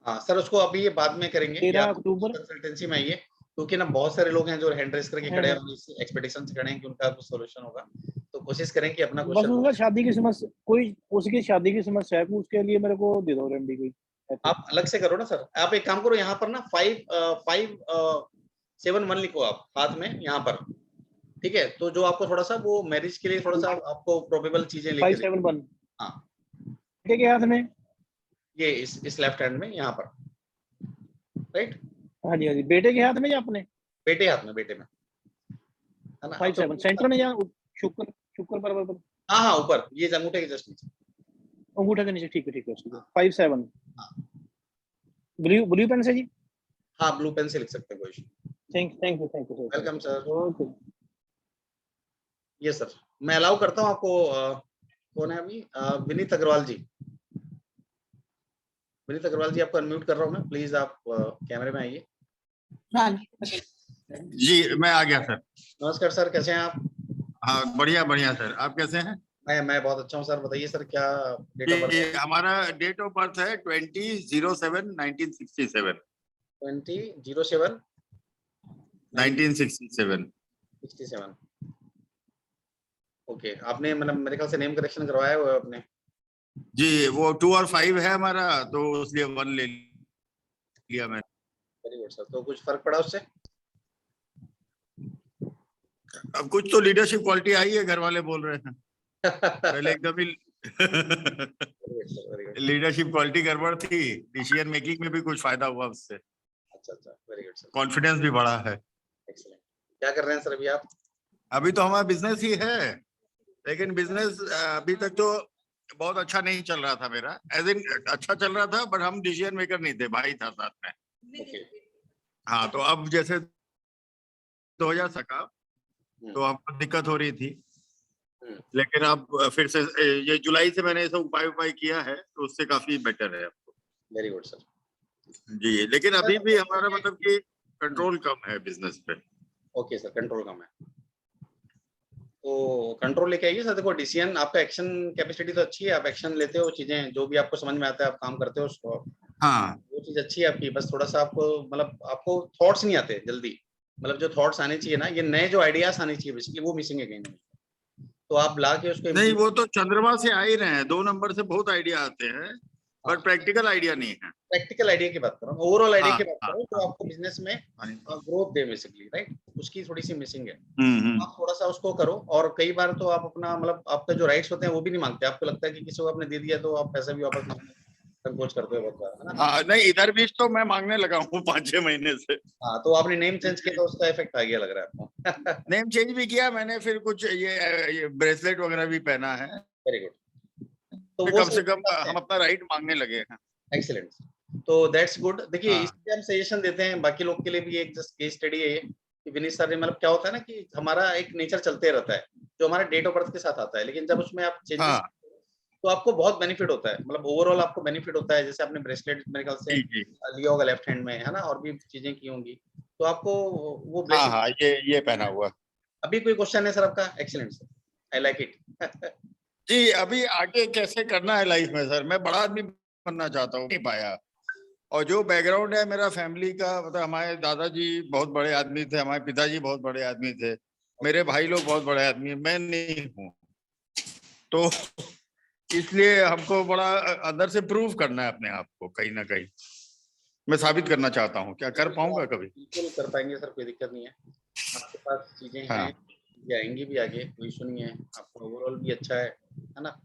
हाँ सर, उसको अभी ये बाद में करेंगे, ये 13 आप अक्टूबर। कंसल्टेंसी में आइए, क्योंकि ना बहुत सारे लोग हैं जो हैंड रेस करके हाँ खड़े हैं हाँ। और इस एक्सपेक्टेशन से खड़े हैं कि उनका कुछ सॉल्यूशन होगा। तो कोशिश करें कि अपना बस क्वेश्चन उसका शादी की समस्या, कोई उसकी शादी की समस्या है, उसके लिए मेरे को दे दो रेमेडी कोई ऐसे। आप अलग से करो ना सर। आप एक काम करो, यहाँ पर ना 571 लिखो आप हाथ में यहाँ पर, ठीक है? तो जो आपको थोड़ा सा वो मैरिज के लिए थोड़ा सा आपको प्रोबेबल चीजें लेके दे। 571 हाँ, बेटे के हाथ में। ये इस लेफ्ट हैंड में यहाँ पर, राइट? हाँ जी, बेटे के हाथ में या अपने? बेटे हाथ में, बेटे में, है ना? अब 57 तो सेंटर में या शुक्र शुक्र पर हाँ हाँ, ऊपर ये अंगूठे के जस्ट नीचे। अंगूठा के नीचे। ठीक है 57। हाँ ब्लू पेन से जी। हाँ, ब्लू पेन से लिख सकते हैं, कोई issue. Thank you welcome sir. Okay. ये सर, मैं अलाउ करता हूँ आपको। कौन है अभी? विनीत अग्रवाल जी। विनीत अग्रवाल जी, आपको अनम्यूट कर रहा हूँ मैं, प्लीज आप कैमरे में आइए। हाँ जी, मैं आ गया सर। नमस्कार सर, कैसे हैं आप? हाँ, बढ़िया सर। आप कैसे हैं? मैं बहुत अच्छा हूँ सर। बताइए सर, क्या डेट ऑफ बर्थ है? हमारा डेट ऑफ बर्थ है 20/07/1967। 20/07/1967। 1967। ओके, आपने मतलब मेरे ख्याल से नेम करेक्शन करवाया हुआ है आपने। जी, वो 2 और 5 है हमारा, तो इसलिए 1 ले लिया मैं। Very good sir. तो कुछ फर्क पड़ा उससे? अब कुछ तो लीडरशिप क्वालिटी आई है, घर वाले बोल रहे हैं। पहले एकदम ही वेरी गुड। लीडरशिप क्वालिटी गड़बड़ थी, डिसीजन मेकिंग में भी कुछ फायदा हुआ उससे। अच्छा, वेरी गुड सर। कॉन्फिडेंस भी बढ़ा है। एक्सीलेंट। क्या कर रहे हैं सर अभी आप? अभी तो हमारा बिजनेस ही है, लेकिन बिजनेस अभी तक तो बहुत अच्छा नहीं चल रहा था मेरा। एज इन अच्छा चल रहा था, बट हम डिसीजन मेकर नहीं थे, भाई था साथ में। ओके। हाँ, तो अब जैसे सका, हम्म। तो हमको दिक्कत हो रही थी। हम्म। लेकिन अब फिर से ये जुलाई से मैंने सब उपाय किया है, तो उससे काफी बेटर है अब। Very good sir. जी, लेकिन अभी भी हमारा मतलब कि कंट्रोल कम है बिजनेस पे। ओके सर, कंट्रोल कम है तो कंट्रोल लेके आइए सर। देखो डिसीजन, आपका एक्शन कैपेसिटी तो अच्छी है, आप एक्शन लेते हो, चीजें जो भी आपको समझ में आता है आप काम करते हो उसको, हाँ वो चीज अच्छी है आपकी। बस थोड़ा सा आपको मतलब आपको थॉट्स नहीं आते जल्दी, मतलब जो थॉट्स आने चाहिए ना, ये नए जो आइडियाज आने चाहिए बेसिकली, वो मिसिंग है कहीं ना कहीं। तो आप ला के उसको नहीं, वो तो चंद्रमा से आ ही रहे हैं, 2 नंबर से बहुत आइडिया आते हैं, हाँ, बट प्रैक्टिकल आइडिया नहीं है। प्रैक्टिकल आइडिया की बात कर रहा हूँ, ओवरऑल आइडिया हाँ की बात कर हाँ रहा हूँ, तो आपको बिजनेस में हाँ। ग्रोथ दे बेसिकली, राइट, उसकी थोड़ी सी मिसिंग है। हम्म। आप थोड़ा सा उसको करो, और कई बार तो आप अपना मतलब आपका जो राइट्स होते हैं वो भी नहीं मांगते, आपको लगता है कि किसी को आपने दे दिया तो आप पैसा भी वापस मांगने संकोच करते हो बहुत बार, है ना। हाँ, नहीं इधर बीच तो मैं मांगने लगा हूँ 5-6 महीने से। हाँ, तो आपने नेम चेंज किया तो उसका इफेक्ट आ गया लग रहा है आपको। नेम चेंज भी किया मैंने, फिर कुछ ये ब्रेसलेट वगैरह भी पहना है, वेरी गुड, तो वो कम से कम सब हम अपना राइट मांगने लगे हैं। एक्सीलेंट, तो दैट्स गुड। देखिए हाँ इसलिए हम सजेशन देते हैं, बाकी लोग के लिए भी एक जस्ट केस स्टडी है ये कि विनीत सर ने, मतलब क्या होता है ना कि हमारा एक नेचर चलते रहता है जो हमारा डेट ऑफ बर्थ के साथ आता है, लेकिन जब उसमें आप चेंजेस हाँ। तो आपको बहुत बेनिफिट होता है, मतलब ओवरऑल आपको बेनिफिट होता है। जैसे आपने ब्रेसलेट मेरे ख्याल से जी जी। लिया होगा लेफ्ट हैंड में, है ना, और भी चीजें की होंगी, तो आपको वो हाँ ब्लेसिंग। हाँ, ये पहना हुआ। अभी कोई क्वेश्चन है सर आपका? Excellent sir, I like it. जी, अभी आगे कैसे करना है लाइफ में सर? मैं बड़ा आदमी बनना चाहता हूँ, नहीं पाया। और जो बैकग्राउंड है मेरा फैमिली का, मतलब हमारे दादाजी बहुत बड़े आदमी थे, हमारे पिताजी बहुत बड़े आदमी थे, मेरे भाई लोग बहुत बड़े आदमी, मैं नहीं हूँ। तो इसलिए हमको बड़ा अंदर से प्रूव करना है अपने आप को, कहीं ना कहीं मैं साबित करना चाहता हूँ। क्या कर पाऊंगा कभी? बिल्कुल कर पाएंगे सर, कोई दिक्कत नहीं है, आपके पास चीजें हैं, हाँ ये आएंगी भी आगे, कोई इशू नहीं है, आपका ओवरऑल भी अच्छा है ना।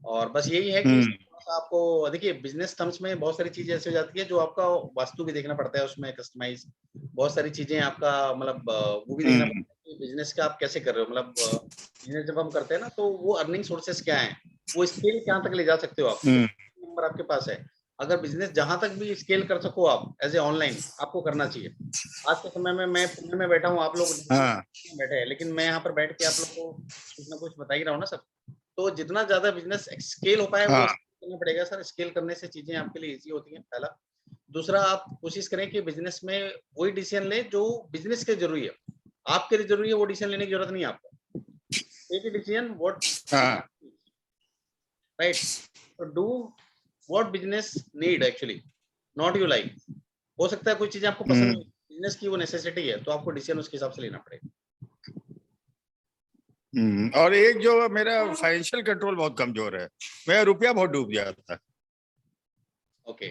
और बस यही है कि हम्म। थोड़ा सा आपको देखिए बिजनेस टर्म्स में बहुत सारी चीजें ऐसी हो जाती है जो आपका वास्तु भी देखना पड़ता है, उसमें कस्टमाइज बहुत सारी चीजें आपका मतलब वो भी देखना हम्म। पड़ता है कि बिजनेस का आप कैसे कर रहे हो, मतलब बिजनेस जब हम करते हैं ना तो वो अर्निंग सोर्सेस क्या है, वो स्केल कहाँ तक ले जा सकते हो आप, नंबर आपके पास है। अगर बिजनेस जहां तक भी स्केल कर सको आप एज ए ऑनलाइन, आपको करना चाहिए। आज के समय में मैं पुणे में बैठा हूँ, आप लोग हाँ बैठे हैं, लेकिन मैं यहाँ पर बैठ के आप लोग को कुछ ना कुछ बता ही रहा हूँ ना सर। तो जितना ज्यादा बिजनेस स्केल हो पाए वो हाँ। करना पड़ेगा सर, स्केल करने से चीजें आपके लिए इजी होती हैं, पहला। दूसरा, आप कोशिश करें कि बिजनेस में वही डिसीजन ले जो बिजनेस के जरूरी है, आपके लिए जरूरी है, वो डिसीजन लेने की जरूरत नहीं है आपको। टेक ए डिसीजन व्हाट, हाँ। राइट, तो do what business need actually, not you like. हो सकता है कोई चीजें आपको पसंद नहीं, बिजनेस की वो नेसेसिटी है, तो आपको डिसीजन उसके हिसाब से लेना पड़ेगा। और एक जो मेरा फाइनेंशियल कंट्रोल बहुत कमजोर है, मेरा रुपया बहुत डूब जाता है। ओके,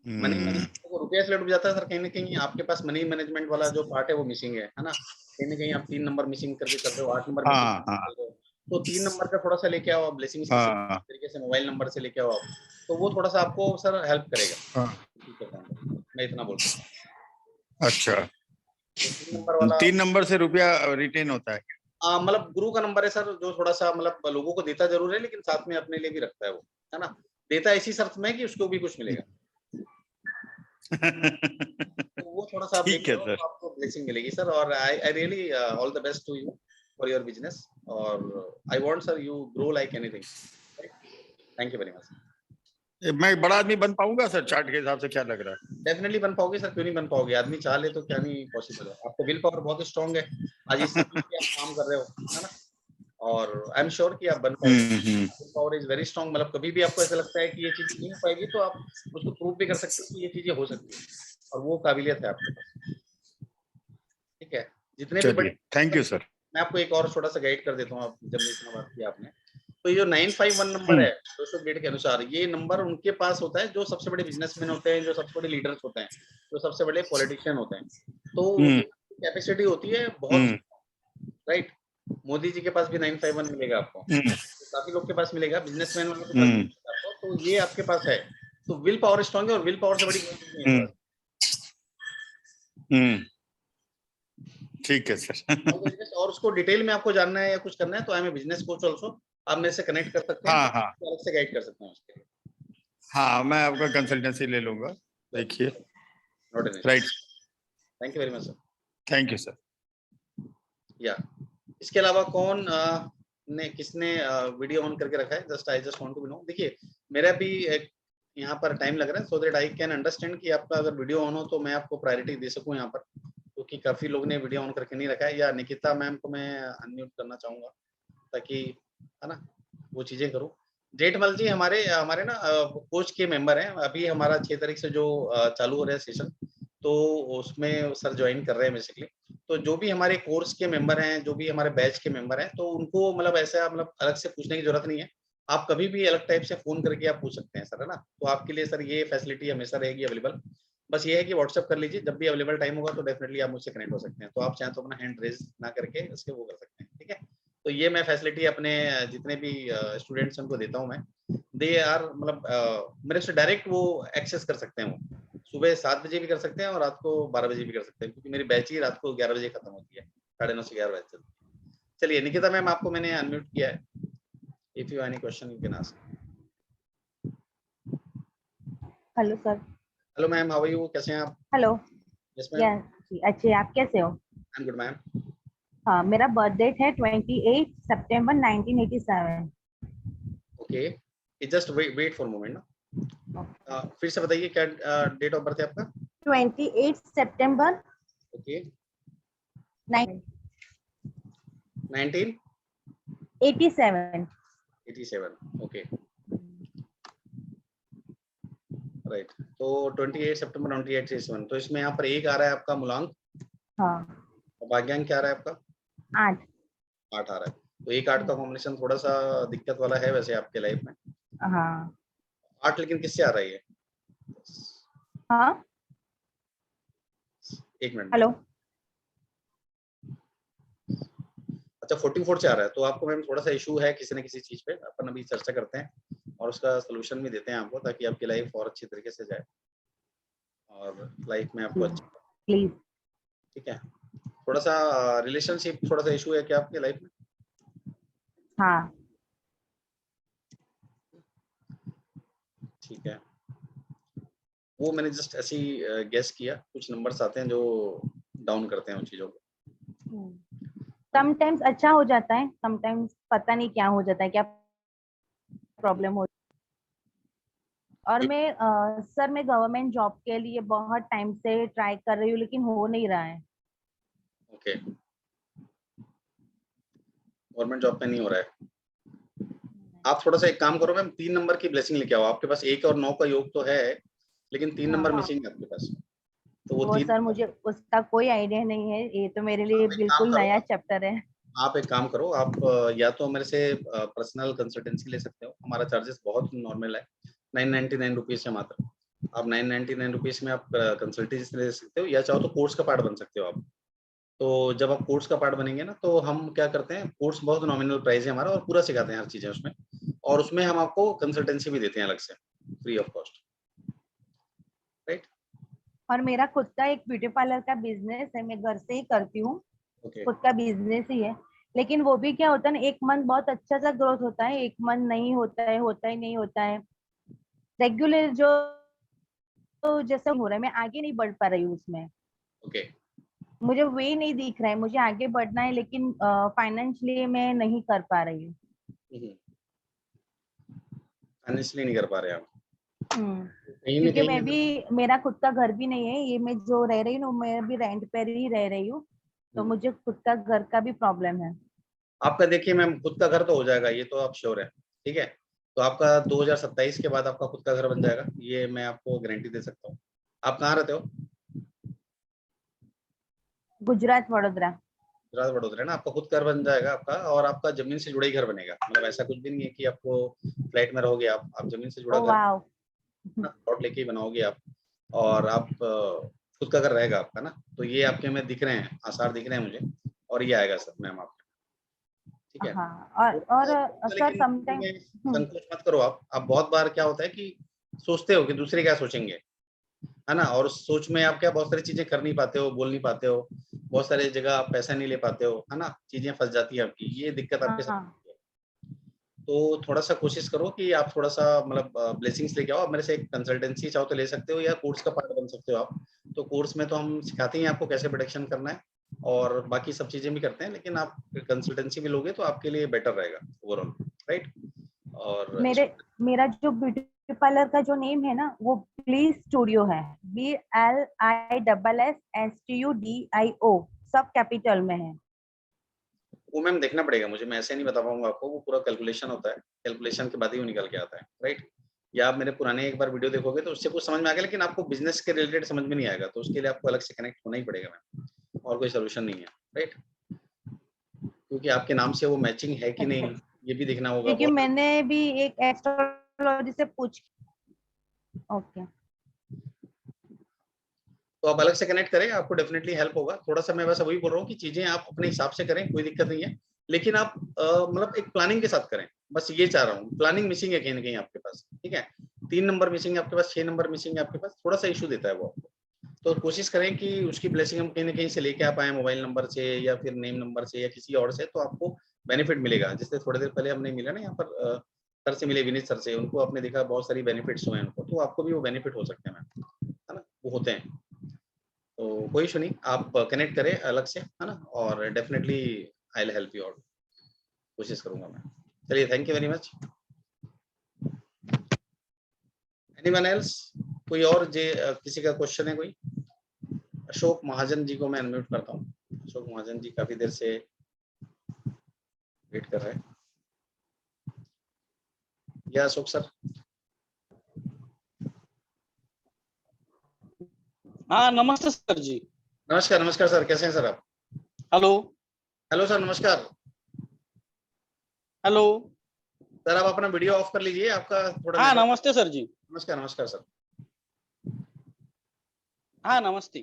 मनी मैनेजमेंट को रुपया इसलिए डूब जाता है सर, कहीं ना कहीं आपके पास मनी मैनेजमेंट वाला जो पार्ट है वो मिसिंग है ना। कहीं ना कहीं आप 3 नंबर मिसिंग करके कर रहे हो, 8 नंबर मिसिंग हाँ कर हाँ रहे हो, तो 3 नंबर का थोड़ा सा लेके आओ आप, ब्लेसिंग्स किसी हाँ तरीके से मोबाइल नंबर से लेके आओ आप, तो वो थोड़ा सा आपको सर हेल्प करेगा हाँ। फ्यूचर के अंदर। मैं इतना बोल सकता अच्छा, हूँ, तो 3 नंबर वाला 3 नंबर से रुपया रिटेन होता है? मतलब गुरु का नंबर है सर, जो थोड़ा सा मतलब लोगों को देता जरूर है, लेकिन साथ में अपने लिए भी रखता है वो, है ना। देता इसी शर्त में कि उसको भी कुछ मिलेगा, तो वो थोड़ा सा आप ठीक लेके है आओ सर। तो आपको ब्लेसिंग मिलेगी सर। और I really all the best to you for your business, और I want sir you grow like anything. Thank you very much. मैं बड़ा आदमी बन पाऊंगा सर चार्ट के हिसाब से, क्या लग रहा है? डेफिनेटली बन पाओगे सर, क्यों नहीं बन पाओगे, आदमी चाह ले तो क्या नहीं पॉसिबल है, आपको विल पावर बहुत स्ट्रांग है, आज इसी चीज पे आप काम कर रहे हो, है ना, और आई एम श्योर कि आप बन पाओगे। Will power is very strong, मतलब कभी भी आपको ऐसा लगता है कि ये चीज नहीं हो पाएगी तो आप उसको प्रूव भी कर सकते हो कि ये चीजें हो सकती है, और वो काबिलियत है आपके पास, ठीक है। जितने भी बड़े, चलिए, थैंक यू सर। मैं आपको एक और छोटा सा गाइड कर देता हूँ, आप जब इतना बात किया आपने, तो ये जो 951 नंबर है जोसेफ गेट के अनुसार, ये नंबर उनके पास होता है जो सबसे बड़े बिजनेसमैन होते हैं, जो सबसे बड़े लीडर्स होते हैं, जो सबसे बड़े पॉलिटिशियन होते हैं, तो कैपेसिटी होती है बहुत, राइट। मोदी जी के पास भी 951 मिलेगा आपको, तो काफी लोग के पास मिलेगा, बिजनेसमैन वालों के पास भी मिलेगा आपको, तो ये आपके पास है, तो विल पावर स्ट्रांग है, और विल पावर से बड़ी कोई चीज नहीं है। ठीक है सर। और उसको डिटेल में आपको जानना है या कुछ करना है तो I am a business coach also, आप मेरे से कनेक्ट कर सकते हैं, हाँ हाँ अलग से गाइड कर सकते हैं उसके लिए। हाँ, मैं आपका कंसल्टेंसी ले लूंगा, देखिए। Note an issue. Right. Thank you very much sir. Thank you sir. या इसके अलावा कौन किसने वीडियो ऑन करके रखा है? Just I just want to know. देखिए मेरा भी एक यहाँ पर टाइम लग रहा है, सो दैट आई कैन अंडरस्टैंड कि आपका अगर वीडियो ऑन हो तो मैं आपको प्रायोरिटी दे सकूँ यहाँ पर, क्योंकि काफी लोग ने वीडियो ऑन करके नहीं रखा है। या निकिता मैम को मैं अनम्यूट करना चाहूंगा ताकि, है ना, वो चीजें करूँ। जेठमल जी हमारे हमारे ना कोच के मेंबर हैं। अभी हमारा 6 तारीख से जो चालू हो रहा है सेशन, तो उसमें सर ज्वाइन कर रहे हैं बेसिकली। तो जो भी हमारे कोर्स के मेंबर हैं, जो भी हमारे बैच के मेंबर हैं, तो उनको मतलब ऐसा मतलब अलग से पूछने की जरूरत नहीं है। आप कभी भी अलग टाइप से फोन करके आप पूछ सकते हैं सर, है ना। तो आपके लिए सर ये फैसिलिटी हमेशा रहेगी अवेलेबल। बस ये है कि व्हाट्सएप कर लीजिए, जब भी अवेलेबल टाइम होगा तो डेफिनेटली आप मुझसे कनेक्ट हो सकते हैं। तो आप चाहें तो अपना हैंड रेज ना करके उसके वो कर सकते हैं, ठीक है। तो ये मैं फैसिलिटी अपने जितने भी स्टूडेंट्स उनको देता हूँ मैं। दे आर मतलब मेरे से डायरेक्ट वो एक्सेस कर सकते हैं। वो सुबह 7 बजे भी कर सकते हैं और रात को 12 बजे भी कर सकते हैं, क्योंकि मेरी बैच ही रात को 11 बजे खत्म होती है, 9:30 से 11 बजे चलती है। चलिए निकिता मैम, आपको मैंने अनम्यूट किया है। If you any question you can ask. Hello sir. Hello ma'am, how are you? कैसे हैं आप? हेलो। यस मैम, यस अच्छे, आप कैसे हो? I am good ma'am. हाँ, मेरा बर्थ डेट है 28 सितंबर 1987। Okay, just wait for moment ना। फिर से बताइए क्या डेट ऑफ बर्थ है आपका? 28 सितंबर ओके, 1987। 1987। Okay right. तो 28 सितंबर 1987। तो इसमें यहाँ पर एक आ रहा है आपका मूलांक, हाँ। और भाग्यांक क्या आ रहा है आपका? 8। 8 आ रहा है। तो 1-8 का कॉम्बिनेशन थोड़ा सा दिक्कत वाला है वैसे आपके लाइफ में। हाँ 8 लेकिन किससे आ रही है? हाँ। एक मिनट। हेलो। अच्छा 44 से आ रहा है, तो आपको मैम थोड़ा सा इशू है किसी न किसी चीज पे। अपन अभी चर्चा करते हैं और उसका सोल्यूशन भी देते हैं आपको, ताकि आपकी लाइफ और अच्छी तरीके से जाए और लाइफ में आपको अच्छा, प्लीज। ठीक है। थोड़ा सा रिलेशनशिप थोड़ा सा इशू है क्या आपके लाइफ में? हाँ। ठीक है, वो मैंने जस्ट ऐसे ही गेस किया। कुछ नंबर्स आते हैं जो डाउन करते हैं उन चीजों को। समटाइम्स अच्छा हो जाता है, समटाइम्स पता नहीं क्या हो जाता है, क्या प्रॉब्लम हो। और मैं सर मैं गवर्नमेंट जॉब के लिए बहुत टाइम से ट्राई कर रही हूँ, लेकिन हो नहीं रहा है। ओके, गवर्नमेंट जॉब पे नहीं हो रहा है। आप थोड़ा सा एक काम करो मैम, 3 नंबर की ब्लेसिंग लेके आओ। आपके पास 1 और 9 का योग तो है, लेकिन 3 नंबर मिसिंग है आपके पास। तो वो 3 सर मुझे उसका कोई आइडिया नहीं है, ये तो मेरे लिए बिल्कुल नया चैप्टर है। आप एक काम करो, आप या तो मेरे से पर्सनल कंसल्टेंसी ले सकते हो। हमारा चार्जेस बहुत नॉर्मल है, 999 रुपीज है मात्र। आप 999 रुपीज में आप कंसल्टेंसी ले सकते हो, या चाहो तो कोर्स का पार्ट बन सकते हो आप। तो जब आप कोर्स का पार्ट बनेंगे ना, तो हम क्या करते हैं, कोर्स बहुत नॉमिनल प्राइस है हमारा और पूरा सिखाते हैं हर चीजें उसमें, और उसमें हम आपको कंसल्टेंसी भी देते हैं अलग से, फ्री ऑफ कॉस्ट, राइट। और मेरा खुद का एक ब्यूटी पार्लर का बिजनेस है, मैं घर से ही करती हूँ। खुद का बिजनेस ही है, लेकिन वो भी क्या होता है ना, एक मंथ बहुत अच्छा सा ग्रोथ होता है, एक मंथ नहीं होता है, होता ही नहीं होता है। रेगुलर जो तो जैसा हो रहा है, मैं आगे नहीं बढ़ पा रही हूँ उसमें। ओके, मुझे वे नहीं दिख रहा है, मुझे आगे बढ़ना है, लेकिन फाइनेंशियली मैं नहीं कर पा रही हूँ। फाइनेंशियली नहीं कर पा रहे आप? क्योंकि मैं भी, मेरा खुद का घर भी नहीं है, ये मैं जो रह रही हूँ मैं भी रेंट पर ही रह रही हूँ, तो मुझे खुद का घर का भी प्रॉब्लम है। आपका देखिए मैम, खुद का घर तो हो जाएगा, ये तो आप श्योर है, ठीक है। तो आपका 2027 के बाद आपका खुद का घर बन जाएगा, ये मैं आपको गारंटी दे सकता हूँ। आप कहाँ रहते हो? गुजरात वडोदरा। गुजरात वडोदरा ना, आपका खुद घर बन जाएगा आपका, और आपका जमीन से जुड़ा ही घर बनेगा। मतलब ऐसा कुछ भी नहीं है कि आपको फ्लैट में रहोगे आप जमीन से जुड़ा घर प्लॉट लेके ही बनाओगे आप, और आप खुद का घर रहेगा आपका ना। तो ये आपके में दिख रहे हैं, आसार दिख रहे हैं मुझे, और ये आएगा सर मैम आपके, ठीक है। हाँ, और सर समटाइम संकोच मत करो आप बहुत बार क्या होता है कि सोचते हो कि दूसरे क्या सोचेंगे, है ना, और उस सोच में आप क्या बहुत सारी चीजें कर नहीं पाते हो, बोल नहीं पाते हो, बहुत सारी जगह आप पैसा नहीं ले पाते हो, है ना, चीजें फंस जाती है आपकी, ये दिक्कत आपके साथ। तो थोड़ा सा कोशिश करो कि आप थोड़ा सा मतलब ब्लेसिंग्स लेके आओ। आप मेरे से एक कंसल्टेंसी चाहो तो ले सकते हो, या कोर्स का पार्ट बन सकते हो आप। तो कोर्स में तो हम सिखाते हैं आपको कैसे प्रोडक्शन करना है, और बाकी सब चीजें भी करते हैं, लेकिन आप कंसल्टेंसी भी लोगे तो आपके लिए बेटर रहेगा ओवरऑल, राइट। और मेरा जो ब्यूटी पार्लर का जो नेम है ना वो ब्लिस स्टूडियो है, BLISSSTUDIO, सब कैपिटल में है। वो मैम देखना पड़ेगा मुझे, मैं ऐसे नहीं बता पाऊंगा आपको, वो पूरा कैलकुलेशन होता है, कैलकुलेशन के बाद ही वो निकल के आता है, राइट। या आप मेरे पुराने एक बार वीडियो देखोगे तो उससे कुछ समझ में आ गया, लेकिन आपको बिजनेस के रिलेटेड समझ में नहीं आएगा, तो उसके लिए आपको अलग से कनेक्ट होना ही पड़ेगा मैम, और कोई सोल्यूशन नहीं है, राइट। क्योंकि आपके नाम से वो मैचिंग है कि नहीं ये भी देखना होगा। क्योंकि मैंने भी एक एस्ट्रोलॉजी से पूछ, ओके, तो आप अलग से कनेक्ट करें, आपको डेफिनेटली हेल्प होगा। थोड़ा सा मैं बस वही बोल रहा हूँ कि चीजें आप अपने हिसाब से करें, कोई दिक्कत नहीं है, लेकिन आप मतलब एक प्लानिंग के साथ करें, बस ये चाह रहा हूँ। प्लानिंग मिसिंग है कहीं ना कहीं आपके पास, ठीक है। 3 नंबर मिसिंग है आपके पास, 6 नंबर मिसिंग है आपके पास, थोड़ा सा इशू देता है वो आपको। तो कोशिश करें कि उसकी ब्लेसिंग हम कहीं ना कहीं से लेके आ पाए, मोबाइल नंबर से या फिर नेम नंबर से या किसी और से, तो आपको बेनिफिट मिलेगा। जैसे थोड़ी देर पहले हमने मिला ना यहाँ पर सर से मिले, विनीत सर से, उनको आपने देखा बहुत सारी बेनिफिट्स हुए हैं उनको, तो आपको भी वो बेनिफिट हो सकते हैं मैम, है ना, वो होते हैं। तो कोई इशू नहीं, आप कनेक्ट करें अलग से, है ना, और definitely I will help you out, कोशिश करूंगा मैं। चलिए, thank you very much. Anyone else? कोई और किसी का क्वेश्चन है कोई? अशोक महाजन जी को मैं अनम्यूट करता हूँ। अशोक महाजन जी काफी देर से वेट कर रहे हैं। या अशोक सर? हाँ, नमस्ते सर जी। नमस्कार, नमस्कार सर, कैसे हैं सर आप? हेलो। हेलो सर, नमस्कार। हेलो सर, आप अपना वीडियो ऑफ कर लीजिए, आपका थोड़ा। हाँ, नमस्ते सर जी। नमस्कार, नमस्कार सर। हाँ, नमस्ते।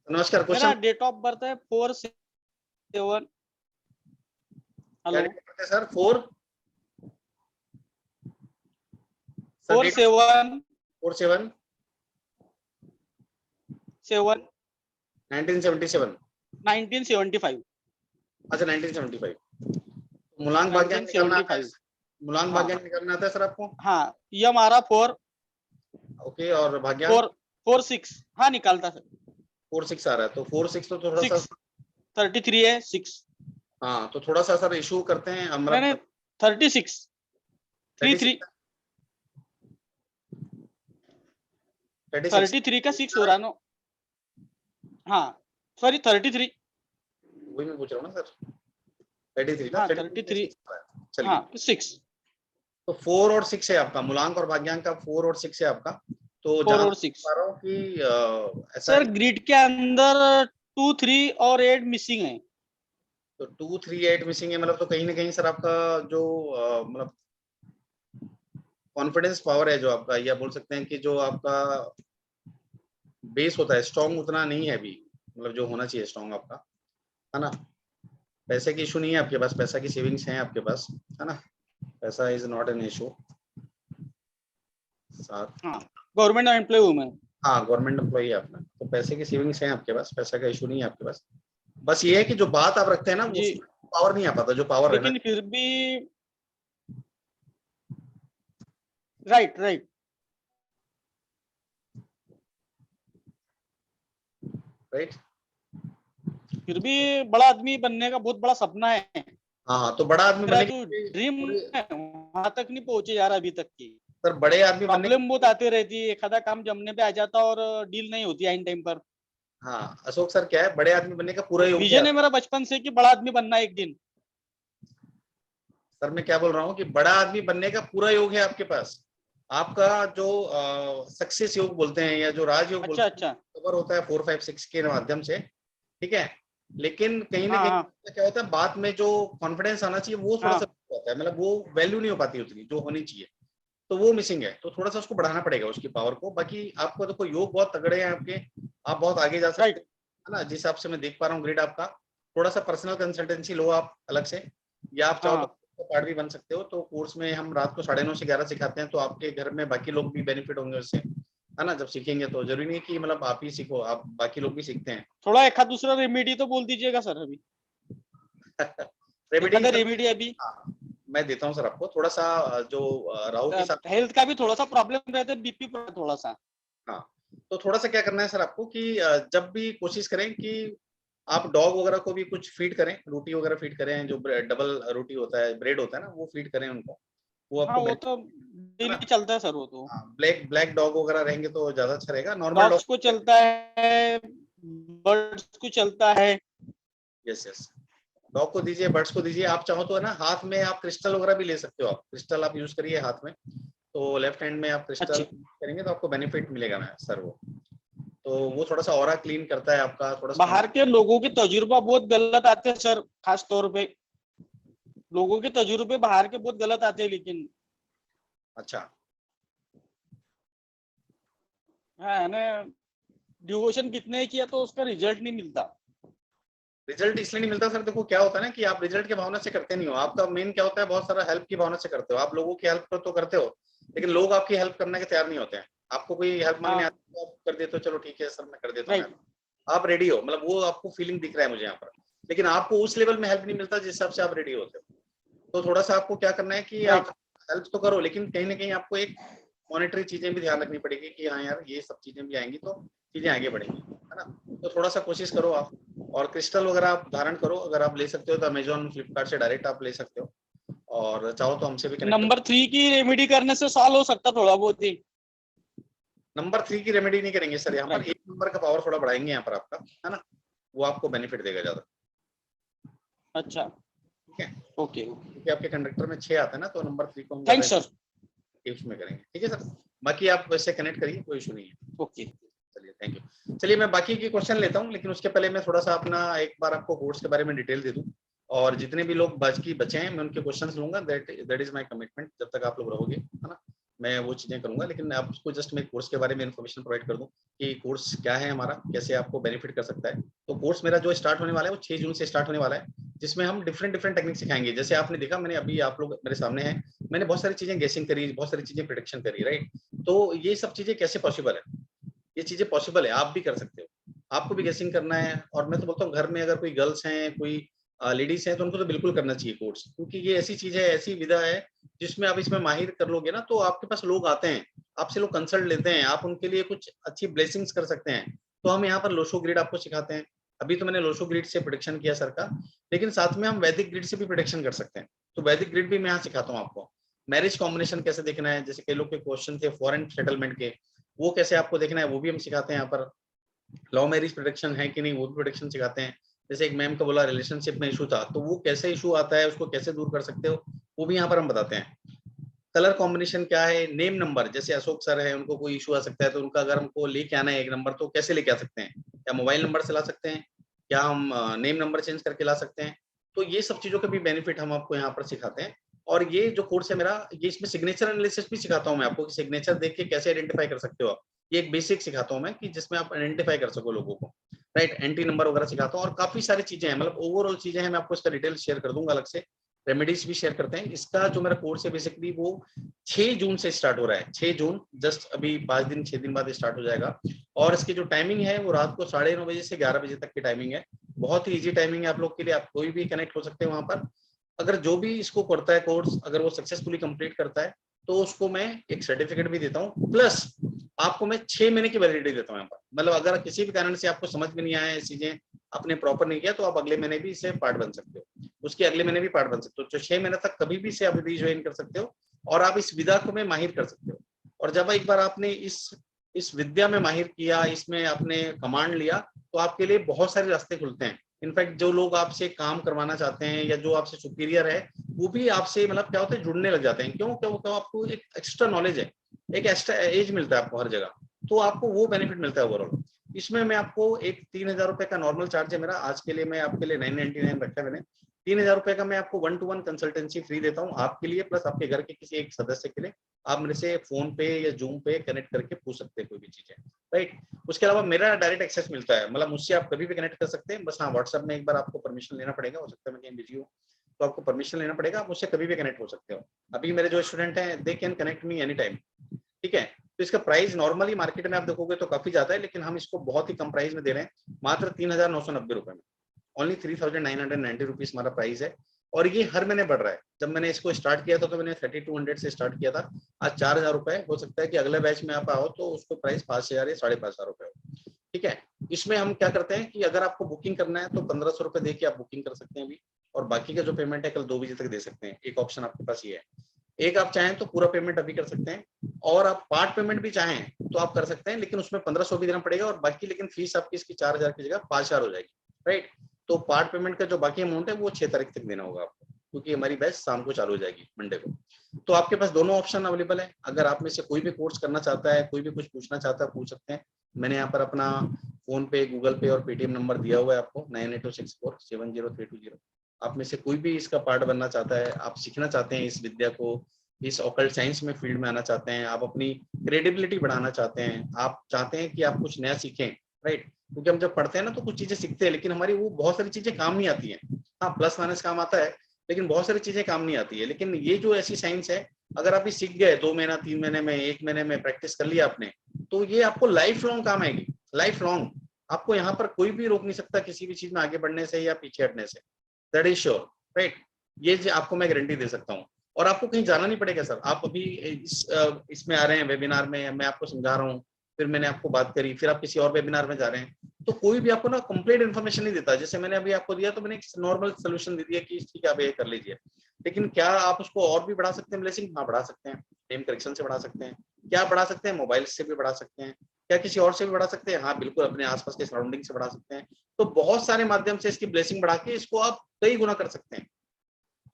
नमस्कार। मेरा क्वेश्चन? डेट ऑफ बर्थ है 4/7। Hello sir 4/7 4/7/7 1977। 1975। अच्छा, 1975। मूलांक भाग्यांक निकालना आता है? 1975। मूलांक भाग्यांक निकालना आता है सर आपको? हाँ, ये हमारा 4। ओके, और भाग्यांक? 4/6। हाँ, निकालता सर। 4/6 आ रहा है, तो 4/6 तो थोड़ा सा 33 है 6। हाँ, तो थोड़ा सा सर इशू करते हैं मैंने 36 33 33 का 6 हो रहा ना। हाँ, सॉरी 33। वही मैं पूछ रहा हूँ ना सर, 33 ना? हाँ, 33। चलिए, हाँ, 6। तो 4 और 6 है आपका, मूलांक और भाग्यांक का 4 और 6 है आपका। तो 4 और 6 बता रहा हूँ कि ऐसा सर ग्रिड के अंदर 2, 3 और 8 मिसिंग है। तो 2, 3, 8 मिसिंग है, मतलब तो कहीं ना कहीं सर आपका जो मतलब कॉन्फिडेंस पावर है जो आपका, या बोल सकते हैं कि जो आपका बेस होता है स्ट्रॉन्ग उतना नहीं है अभी, मतलब जो होना चाहिए स्ट्रॉन्ग आपका, है ना। पैसे की इशू नहीं है आपके पास, पैसा की सेविंग्स हैं आपके पास, है ना, पैसा is not an issue. Government employ हूँ मैं। हाँ, गवर्नमेंट एम्प्लॉई है आपका, तो पैसे की सेविंग्स हैं आपके पास, पैसा का इशू नहीं है आपके पास। बस ये है कि जो बात आप रखते हैं ना, वो पावर नहीं आ पाता, जो पावर है ना। लेकिन फिर भी राइट फिर भी बड़ा आदमी बनने का बहुत बड़ा सपना है। हाँ, तो बड़ा आदमी मेरा बनने जो की ड्रीम है वहां तक नहीं पहुंचे यार अभी तक की। सर बड़े आदमी बनने प्रॉब्लम बहुत आती रहती है, एखादा काम जमने पे आ जाता और डील नहीं होती आइन टाइम पर। हाँ अशोक सर, क्या है, बड़े आदमी बनने का पूरा योग विजन है मेरा बचपन से कि बड़ा आदमी बनना एक दिन। सर मैं क्या बोल रहा हूँ कि बड़ा आदमी बनने का पूरा योग है आपके पास। आपका जो सक्सेस योग बोलते हैं या जो राजयोग बोलते हैं, कवर होता है 4, 5, 6 के माध्यम से, ठीक है। लेकिन कहीं ना कहीं क्या होता है, बात में जो कॉन्फिडेंस आना चाहिए वो थोड़ा सा होता है, मतलब वो वैल्यू नहीं हो पाती उतनी जो होनी चाहिए, तो वो मिसिंग है। तो थोड़ा सा उसको बढ़ाना पड़ेगा, उसकी पावर को। बाकी आपको देखो योग बहुत तगड़े हैं आपके, आप बहुत आगे जा सकते हैं, है ना। जिस हिसाब से मैं देख पा रहा हूँ ग्रिड आपका, थोड़ा सा पर्सनल कंसल्टेंसी लो आप अलग से, या आप चाहो तो पार्ट भी बन सकते हो। तो कोर्स में हम रात को 9:30 से 11 सिखाते हैं, तो आपके घर में बाकी लोग भी बेनिफिट होंगे उससे, है ना, जब सीखेंगे। तो जरूरी नहीं कि मतलब आप ही सीखो, आप बाकी लोग भी सीखते हैं। थोड़ा एक दूसरा रेमेडी तो बोल दीजिएगा सर अभी। रेमेडी अभी मैं देता हूँ सर आपको, थोड़ा सा जो राहु के साथ हेल्थ का भी थोड़ा सा प्रॉब्लम रहता है, बीपी थोड़ा सा। हाँ, तो थोड़ा सा क्या करना है सर आपको कि जब भी कोशिश करें कि आप डॉग वगैरह को भी कुछ फीड करें, रोटी वगैरह फीड करें, जो डबल रोटी होता है, ब्रेड होता है ना, वो फीड करें उनको, वो हाँ आपको वो तो डेली चलता है सर वो तो। ब्लैक ब्लैक डॉग वगैरह रहेंगे तो ज्यादा अच्छा रहेगा। नॉर्मल डॉग्स को चलता है, बर्ड्स को चलता है। यस यस, डॉग को दीजिए, बर्ड्स को दीजिए। आप चाहो तो है ना हाथ में आप क्रिस्टल वगैरह भी ले सकते हो, आप क्रिस्टल आप यूज करिए हाथ में, तो लेफ्ट हैंड में आप क्रिस्टल अच्छा। करेंगे तो आपको बेनिफिट मिलेगा ना सर। वो तो वो थोड़ा सा ऑरा क्लीन करता है आपका, थोड़ा सा। बाहर के लोगों के तजुर्बा बहुत गलत आते हैं सर, खास तौर पे लोगों के तजुर्बे बाहर के बहुत गलत आते हैं, लेकिन अच्छा हाँ ना, डिवोशन कितने किया तो उसका रिजल्ट नहीं मिलता। रिजल्ट इसलिए नहीं मिलता सर, देखो क्या होता है ना कि आप रिजल्ट की भावना से करते नहीं हो। आपका मेन क्या होता है, बहुत सारा हेल्प की भावना से करते हो। आप लोगों की हेल्प तो करते हो, लेकिन लोग आपकी हेल्प करने के तैयार नहीं होते हैं। आपको कोई हेल्प मांगने आती है, आप कर देते हो, चलो ठीक है सर मैं कर देता हूँ, आप रेडी हो, मतलब वो आपको फीलिंग दिख रहा है मुझे यहाँ पर। लेकिन आपको उस लेवल में हेल्प नहीं मिलता जिस हिसाब से आप रेडी होते हो। तो थोड़ा सा आपको क्या करना है कि आप हेल्प तो करो, लेकिन कहीं ना कहीं आपको एक मॉनिटरी चीजें भी ध्यान रखनी पड़ेगी कि हाँ यार ये सब चीजें भी आएंगी तो चीजें आगे बढ़ेंगी, है ना। तो थोड़ा सा कोशिश करो आप, और क्रिस्टल वगैरह आप धारण करो। अगर आप ले सकते हो तो अमेजोन फ्लिपकार्ट से डायरेक्ट आप ले सकते हो, और चाहो तो हमसे भी कनेक्ट। नंबर 3 की रेमेडी करने से सॉल्व हो सकता थोड़ा बहुत ही। नंबर 3 की रेमेडी नहीं करेंगे सर, यहाँ पर 1 नंबर का पावर थोड़ा बढ़ाएंगे यहाँ पर आपका, है ना, वो आपको बेनिफिट देगा ज्यादा। अच्छा ठीक है, ओके, क्योंकि आपके कंडक्टर में 6 आता है ना, तो नंबर 3 को हम थैंक्स सर। टिप्स में करेंगे। ठीक है सर, बाकी आप वैसे कनेक्ट करिए, कोई इशू नहीं है। ओके चलिए थैंक यू। चलिए मैं बाकी के क्वेश्चन लेता हूँ, लेकिन उसके पहले मैं थोड़ा सा अपना एक बार आपको कोर्स के बारे में डिटेल दे दूं, और जितने भी लोग बाकी बचे हैं मैं उनके क्वेश्चंस लूंगा। दैट इज माय कमिटमेंट, जब तक आप लोग रहोगे, है ना, मैं वो चीजें करूंगा। लेकिन आपको जस्ट मैं कोर्स के बारे में इन्फॉर्मेशन प्रोवाइड कर दूं कि कोर्स क्या है हमारा, कैसे आपको बेनिफिट कर सकता है। तो कोर्स मेरा जो स्टार्ट होने वाला है वो 6 जून से स्टार्ट होने वाला है, जिसमें हम डिफरेंट टेक्निक सिखाएंगे। जैसे आपने देखा, मैंने अभी आप लोग मेरे सामने हैं, मैंने बहुत सारी चीजें गेसिंग करी, बहुत सारी चीजें प्रेडिक्शन करी, राइट। तो ये सब चीजें कैसे पॉसिबल है, ये चीजें पॉसिबल है, आप भी कर सकते हो। आपको भी गेसिंग करना है, और मैं तो बोलता हूँ घर में अगर कोई गर्ल्स हैं, कोई लेडीज हैं, तो उनको तो बिल्कुल करना चाहिए कोर्स, क्योंकि ये ऐसी चीज है, ऐसी विधा है जिसमें आप इसमें माहिर कर लोगे ना, तो आपके पास लोग आते हैं, आपसे लोग कंसल्ट लेते हैं, आप उनके लिए कुछ अच्छी ब्लेसिंग्स कर सकते हैं। तो हम यहाँ पर लोशो ग्रिड आपको सिखाते हैं। अभी तो मैंने लोशो ग्रिड से प्रोडिक्शन किया सर का, लेकिन साथ में हम वैदिक ग्रिड से भी प्रोडिक्शन कर सकते हैं। तो वैदिक ग्रिड भी मैं यहाँ सिखाता हूँ आपको। मैरिज कॉम्बिनेशन कैसे देखना है, जैसे कई लोग के क्वेश्चन थे फॉरेन सेटलमेंट के, वो कैसे आपको देखना है, वो भी हम सिखाते हैं यहाँ पर। लव मैरिज प्रोटेक्शन है कि नहीं, वो भी प्रोटेक्शन सिखाते हैं। जैसे एक मैम का बोला रिलेशनशिप में इशू था, तो वो कैसे इशू आता है, उसको कैसे दूर कर सकते हो, वो भी यहाँ पर हम बताते हैं। कलर कॉम्बिनेशन क्या है, नेम नंबर, जैसे अशोक सर है, उनको कोई इशू आ सकता है, तो उनका अगर हमको लेके आना है एक नंबर, तो कैसे लेके आ सकते हैं, क्या मोबाइल नंबर से ला सकते हैं, क्या हम नेम नंबर चेंज करके ला सकते हैं। तो ये सब चीजों के भी बेनिफिट हम आपको यहाँ पर सिखाते हैं। और ये जो कोर्स है मेरा, ये इसमें सिग्नेचर एनालिसिस भी सिखाता हूँ मैं आपको, कि सिग्नेचर देख के कैसे आइडेंटिफाई कर सकते हो आप। ये एक बेसिक सिखाता हूँ मैं, कि जिसमें आप आइडेंटिफाई कर सको लोगों को, राइट। एंटी नंबर वगैरह सिखाता हूँ, और काफी सारी चीजें हैं, मतलब ओवरऑल चीजें हैं, मैं आपको इसका डिटेल शेयर कर दूंगा अलग से। रेमेडीज भी शेयर करते हैं। इसका जो मेरा कोर्स है बेसिकली वो 6 जून से स्टार्ट हो रहा है। 6 जून जस्ट अभी 6 दिन बाद स्टार्ट हो जाएगा। और इसकी जो टाइमिंग है वो रात को 9:30 बजे से 11 बजे तक की टाइमिंग है। बहुत ही इजी टाइमिंग है आप लोग के लिए, आप कोई भी कनेक्ट हो सकते हैं वहां पर। अगर जो भी इसको करता है कोर्स, अगर वो सक्सेसफुली कंप्लीट करता है, तो उसको मैं एक सर्टिफिकेट भी देता हूँ, प्लस आपको मैं 6 महीने की वैलिडिटी देता हूँ यहाँ पर। मतलब अगर किसी भी कारण से आपको समझ में नहीं आया, चीजें आपने प्रॉपर नहीं किया, तो आप अगले महीने भी इससे पार्ट बन सकते हो, उसके अगले महीने भी पार्ट बन सकते हो। तो 6 महीने तक कभी भी इसे आप ज्वाइन कर सकते हो, और आप इस विधा को में माहिर कर सकते हो। और जब एक बार आपने इस विद्या में माहिर किया, इसमें आपने कमांड लिया, तो आपके लिए बहुत सारे रास्ते खुलते हैं। इनफैक्ट जो लोग आपसे काम करवाना चाहते हैं, या जो आपसे सुपीरियर है, वो भी आपसे मतलब क्या होता है, जुड़ने लग जाते हैं। क्यों क्यों क्यों आपको एक एक्स्ट्रा नॉलेज है, एक एक्स्ट्रा एज मिलता है आपको हर जगह, तो आपको वो बेनिफिट मिलता है ओवरऑल। इसमें मैं आपको एक 3,000 रुपए का नॉर्मल चार्ज है मेरा, आज के लिए मैं आपके लिए 999 रखा है मैंने। 3,000 रुपए का मैं आपको 1-to-1 कंसल्टेंसी फ्री देता हूँ आपके लिए, प्लस आपके घर के किसी एक सदस्य के लिए। आप मेरे से फोन पे या जूम पे कनेक्ट करके पूछ सकते हैं कोई भी चीजें, राइट। उसके अलावा मेरा डायरेक्ट एक्सेस मिलता है, मतलब मुझसे आप कभी भी कनेक्ट कर सकते हैं। बस हाँ, व्हाट्सएप में एक बार आपको परमिशन लेना पड़ेगा, हो सकता है मैं कहीं बिजी हूँ, तो आपको परमिशन लेना पड़ेगा। आप मुझसे कभी भी कनेक्ट हो सकते हो। अभी मेरे जो स्टूडेंट हैं, they can connect me any time, ठीक है। तो इसका प्राइस नॉर्मली मार्केट में आप देखोगे तो काफी ज्यादा है, लेकिन हम इसको बहुत ही कम प्राइस में दे रहे हैं, मात्र 3,990 रुपए में। ओनली 3,990 रुपीज हमारा प्राइस है। और ये हर महीने बढ़ रहा है। जब मैंने इसको स्टार्ट किया था तो मैंने 3,200 से स्टार्ट किया था, आज 4,000 रुपए। हो सकता है कि अगले बैच में आप आओ तो उसको प्राइस 5,000 या 5,500 रुपए हो, ठीक है। इसमें हम क्या करते हैं कि अगर आपको बुकिंग करना है तो 1500 रुपए दे के आप बुकिंग कर सकते हैं अभी, और बाकी का जो पेमेंट है कल 2 बजे तक दे सकते हैं। एक ऑप्शन आपके पास ये है। एक आप चाहें तो पूरा पेमेंट अभी कर सकते हैं, और आप पार्ट पेमेंट भी चाहें तो आप कर सकते हैं, लेकिन उसमें 1500 भी देना पड़ेगा, और बाकी लेकिन फीस आपकी इसकी 4000 की जगह 5000 हो जाएगी, राइट। तो पार्ट पेमेंट का जो बाकी अमाउंट है वो 6 तारीख तक देना होगा आपको, क्योंकि हमारी बैच शाम को चालू हो जाएगी मंडे को। तो आपके पास दोनों ऑप्शन अवेलेबल है। अगर आप में से कोई भी कोर्स करना चाहता है, कोई भी कुछ पूछना चाहता है, पूछ सकते हैं। मैंने यहाँ पर अपना फोन पे, गूगल पे और पेटीएम नंबर दिया हुआ है आपको, 9826470320। आप में से कोई भी इसका पार्ट बनना चाहता है, आप सीखना चाहते हैं इस विद्या को, इस ऑकल्ट साइंस में फील्ड में आना चाहते हैं, आप अपनी क्रेडिबिलिटी बढ़ाना चाहते हैं, आप चाहते हैं कि आप कुछ नया सीखें, राइट। क्योंकि हम जब पढ़ते हैं ना तो कुछ चीजें सीखते हैं, लेकिन हमारी वो बहुत सारी चीजें काम नहीं आती हैं। हाँ, प्लस माइनस काम आता है, लेकिन बहुत सारी चीजें काम नहीं आती है। लेकिन ये जो ऐसी साइंस है, अगर आप ये सीख गए 2 महीना, 3 महीने में, 1 महीने में प्रैक्टिस कर लिया आपने, तो ये आपको लाइफ लॉन्ग काम आएगी, लाइफ लॉन्ग। आपको यहाँ पर कोई भी रोक नहीं सकता किसी भी चीज में आगे बढ़ने से या पीछे हटने से, दैट इज श्योर, राइट। ये आपको मैं गारंटी दे सकता हूँ। और आपको कहीं जाना नहीं पड़ेगा सर। आप अभी इसमें आ रहे हैं वेबिनार में, मैं आपको समझा रहा हूँ, फिर मैंने आपको बात करी, फिर आप किसी और वेबिनार में जा रहे हैं, तो कोई भी आपको ना कंप्लीट इन्फॉर्मेशन नहीं देता। जैसे मैंने अभी आपको दिया तो मैंने एक नॉर्मल सोल्यूशन दे दिया कि ठीक है आप ये कर लीजिए, लेकिन क्या आप उसको और भी बढ़ा सकते हैं ब्लेसिंग? हाँ, बढ़ा सकते हैं। नेम करेक्शन से बढ़ा सकते हैं। क्या बढ़ा सकते हैं? मोबाइल से भी बढ़ा सकते हैं। क्या किसी और से भी बढ़ा सकते हैं? हाँ बिल्कुल, अपने आसपास के सराउंडिंग से बढ़ा सकते हैं। तो बहुत सारे माध्यम से इसकी ब्लेसिंग बढ़ा के इसको आप कई गुना कर सकते हैं।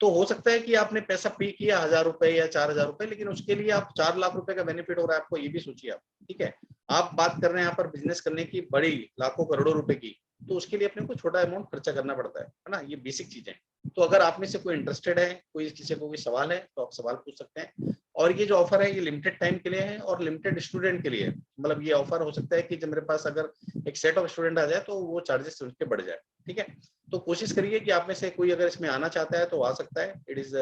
तो हो सकता है कि आपने पैसा पे किया 1000 रुपए या 4000 रुपए, लेकिन उसके लिए आप 4 लाख रुपए का बेनिफिट हो रहा है आपको, ये भी सोचिए आप, ठीक है। आप बात कर रहे हैं यहाँ पर बिजनेस करने की बड़ी लाखों करोड़ों रुपए की, तो उसके लिए अपने को छोटा अमाउंट खर्चा करना पड़ता है ना। ये बेसिक चीजें। तो अगर आप में से कोई इंटरेस्टेड है, कोई किसी को कोई सवाल है, तो आप सवाल पूछ सकते हैं। और ये जो ऑफर है ये लिमिटेड टाइम के लिए है और लिमिटेड स्टूडेंट के लिए है। मतलब ये ऑफर हो सकता है कि जब मेरे पास अगर एक सेट ऑफ स्टूडेंट आ जाए तो वो चार्जेस उसके बढ़ जाए, ठीक है। तो कोशिश करिए कि आप में से कोई अगर इसमें आना चाहता है तो आ सकता है। इट इज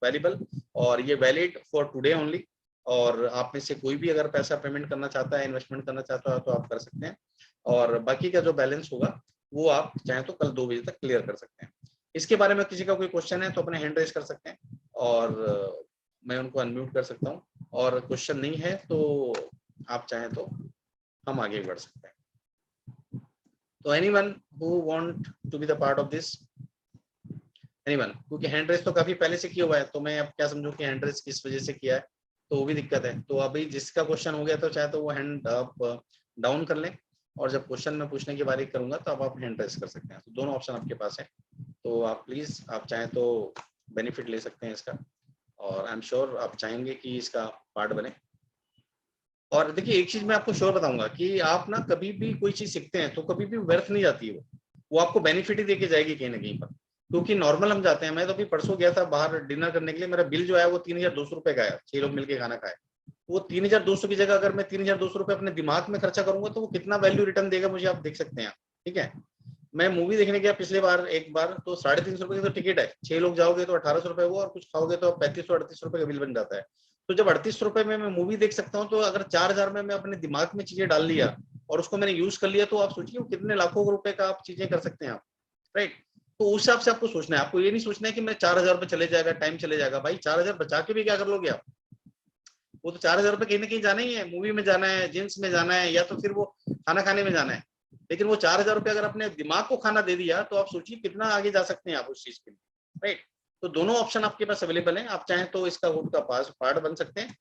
वैलिबल और ये वैलिड फॉर टुडे ओनली। और आप में से कोई भी अगर पैसा पेमेंट करना चाहता है, इन्वेस्टमेंट करना चाहता है, तो आप कर सकते हैं। और बाकी का जो बैलेंस होगा वो आप चाहें तो कल 2 बजे तक क्लियर कर सकते हैं। इसके बारे में किसी का कोई क्वेश्चन है तो अपने हैंड रेज कर सकते हैं और मैं उनको अनम्यूट कर सकता हूँ। और क्वेश्चन नहीं है तो आप चाहें तो हम आगे बढ़ सकते हैं। तो anyone who want to be the part of this? Anyone? क्योंकि हैंड रेज तो काफी पहले से किया हुआ है, तो मैं अब क्या समझूं कि हैंड रेज किस वजह से किया है, तो वो भी दिक्कत है। तो अभी जिसका क्वेश्चन हो गया तो चाहे तो वो हैंड अप डाउन कर लें, और जब क्वेश्चन मैं पूछने की बारी करूंगा तो आप हैंड रेज कर सकते हैं। तो दोनों ऑप्शन आपके पास है, तो आप प्लीज आप चाहें तो बेनिफिट ले सकते हैं इसका। और आई एम श्योर आप चाहेंगे कि इसका पार्ट बने। और देखिए एक चीज मैं आपको श्योर बताऊंगा कि आप ना कभी भी कोई चीज सीखते हैं तो कभी भी व्यर्थ नहीं जाती है, वो आपको बेनिफिट ही देके जाएगी कहीं ना कहीं पर। क्योंकि नॉर्मल हम जाते हैं, मैं तो अभी परसों गया था बाहर डिनर करने के लिए, मेरा बिल जो है वो 3200 रुपए का है। 6 लोग मिलकर खाना खाए। वो 3200 की जगह अगर मैं 3200 रुपए अपने दिमाग में खर्चा करूंगा तो वो कितना वैल्यू रिटर्न देगा मुझे, आप देख सकते हैं, ठीक है। मैं मूवी देखने गया पिछले बार एक बार, तो 350 रुपए की तो टिकट है। 6 लोग जाओगे तो 1800 रुपए वो, और कुछ खाओगे तो 3500-3800 रुपए का बिल बन जाता है। तो जब 3800 रुपए में मैं मूवी देख सकता हूँ, तो अगर 4000 में मैं अपने दिमाग में चीजें डाल लिया और उसको मैंने यूज कर लिया, तो आप सोचिए वो कितने लाखों रुपए का आप चीजें कर सकते हैं आप, राइट। तो उस हिसाब से आपको सोचना है। आपको ये नहीं सोचना है कि मैं 4000 रुपए चले जाएगा, टाइम चले जाएगा। भाई 4000 बचा के भी क्या कर लोगे आप? वो तो 4000 रुपए कहीं ना कहीं जाना ही है, मूवी में जाना है, जींस में जाना है, या तो फिर वो खाना खाने में जाना है। लेकिन वो 4000 रुपए अगर अपने दिमाग को खाना दे दिया, तो आप सोचिए कितना आगे जा सकते हैं आप उस चीज के लिए, राइट। तो दोनों ऑप्शन आपके पास अवेलेबल हैं। आप चाहें तो इसका वोट का पार्ट बन सकते हैं,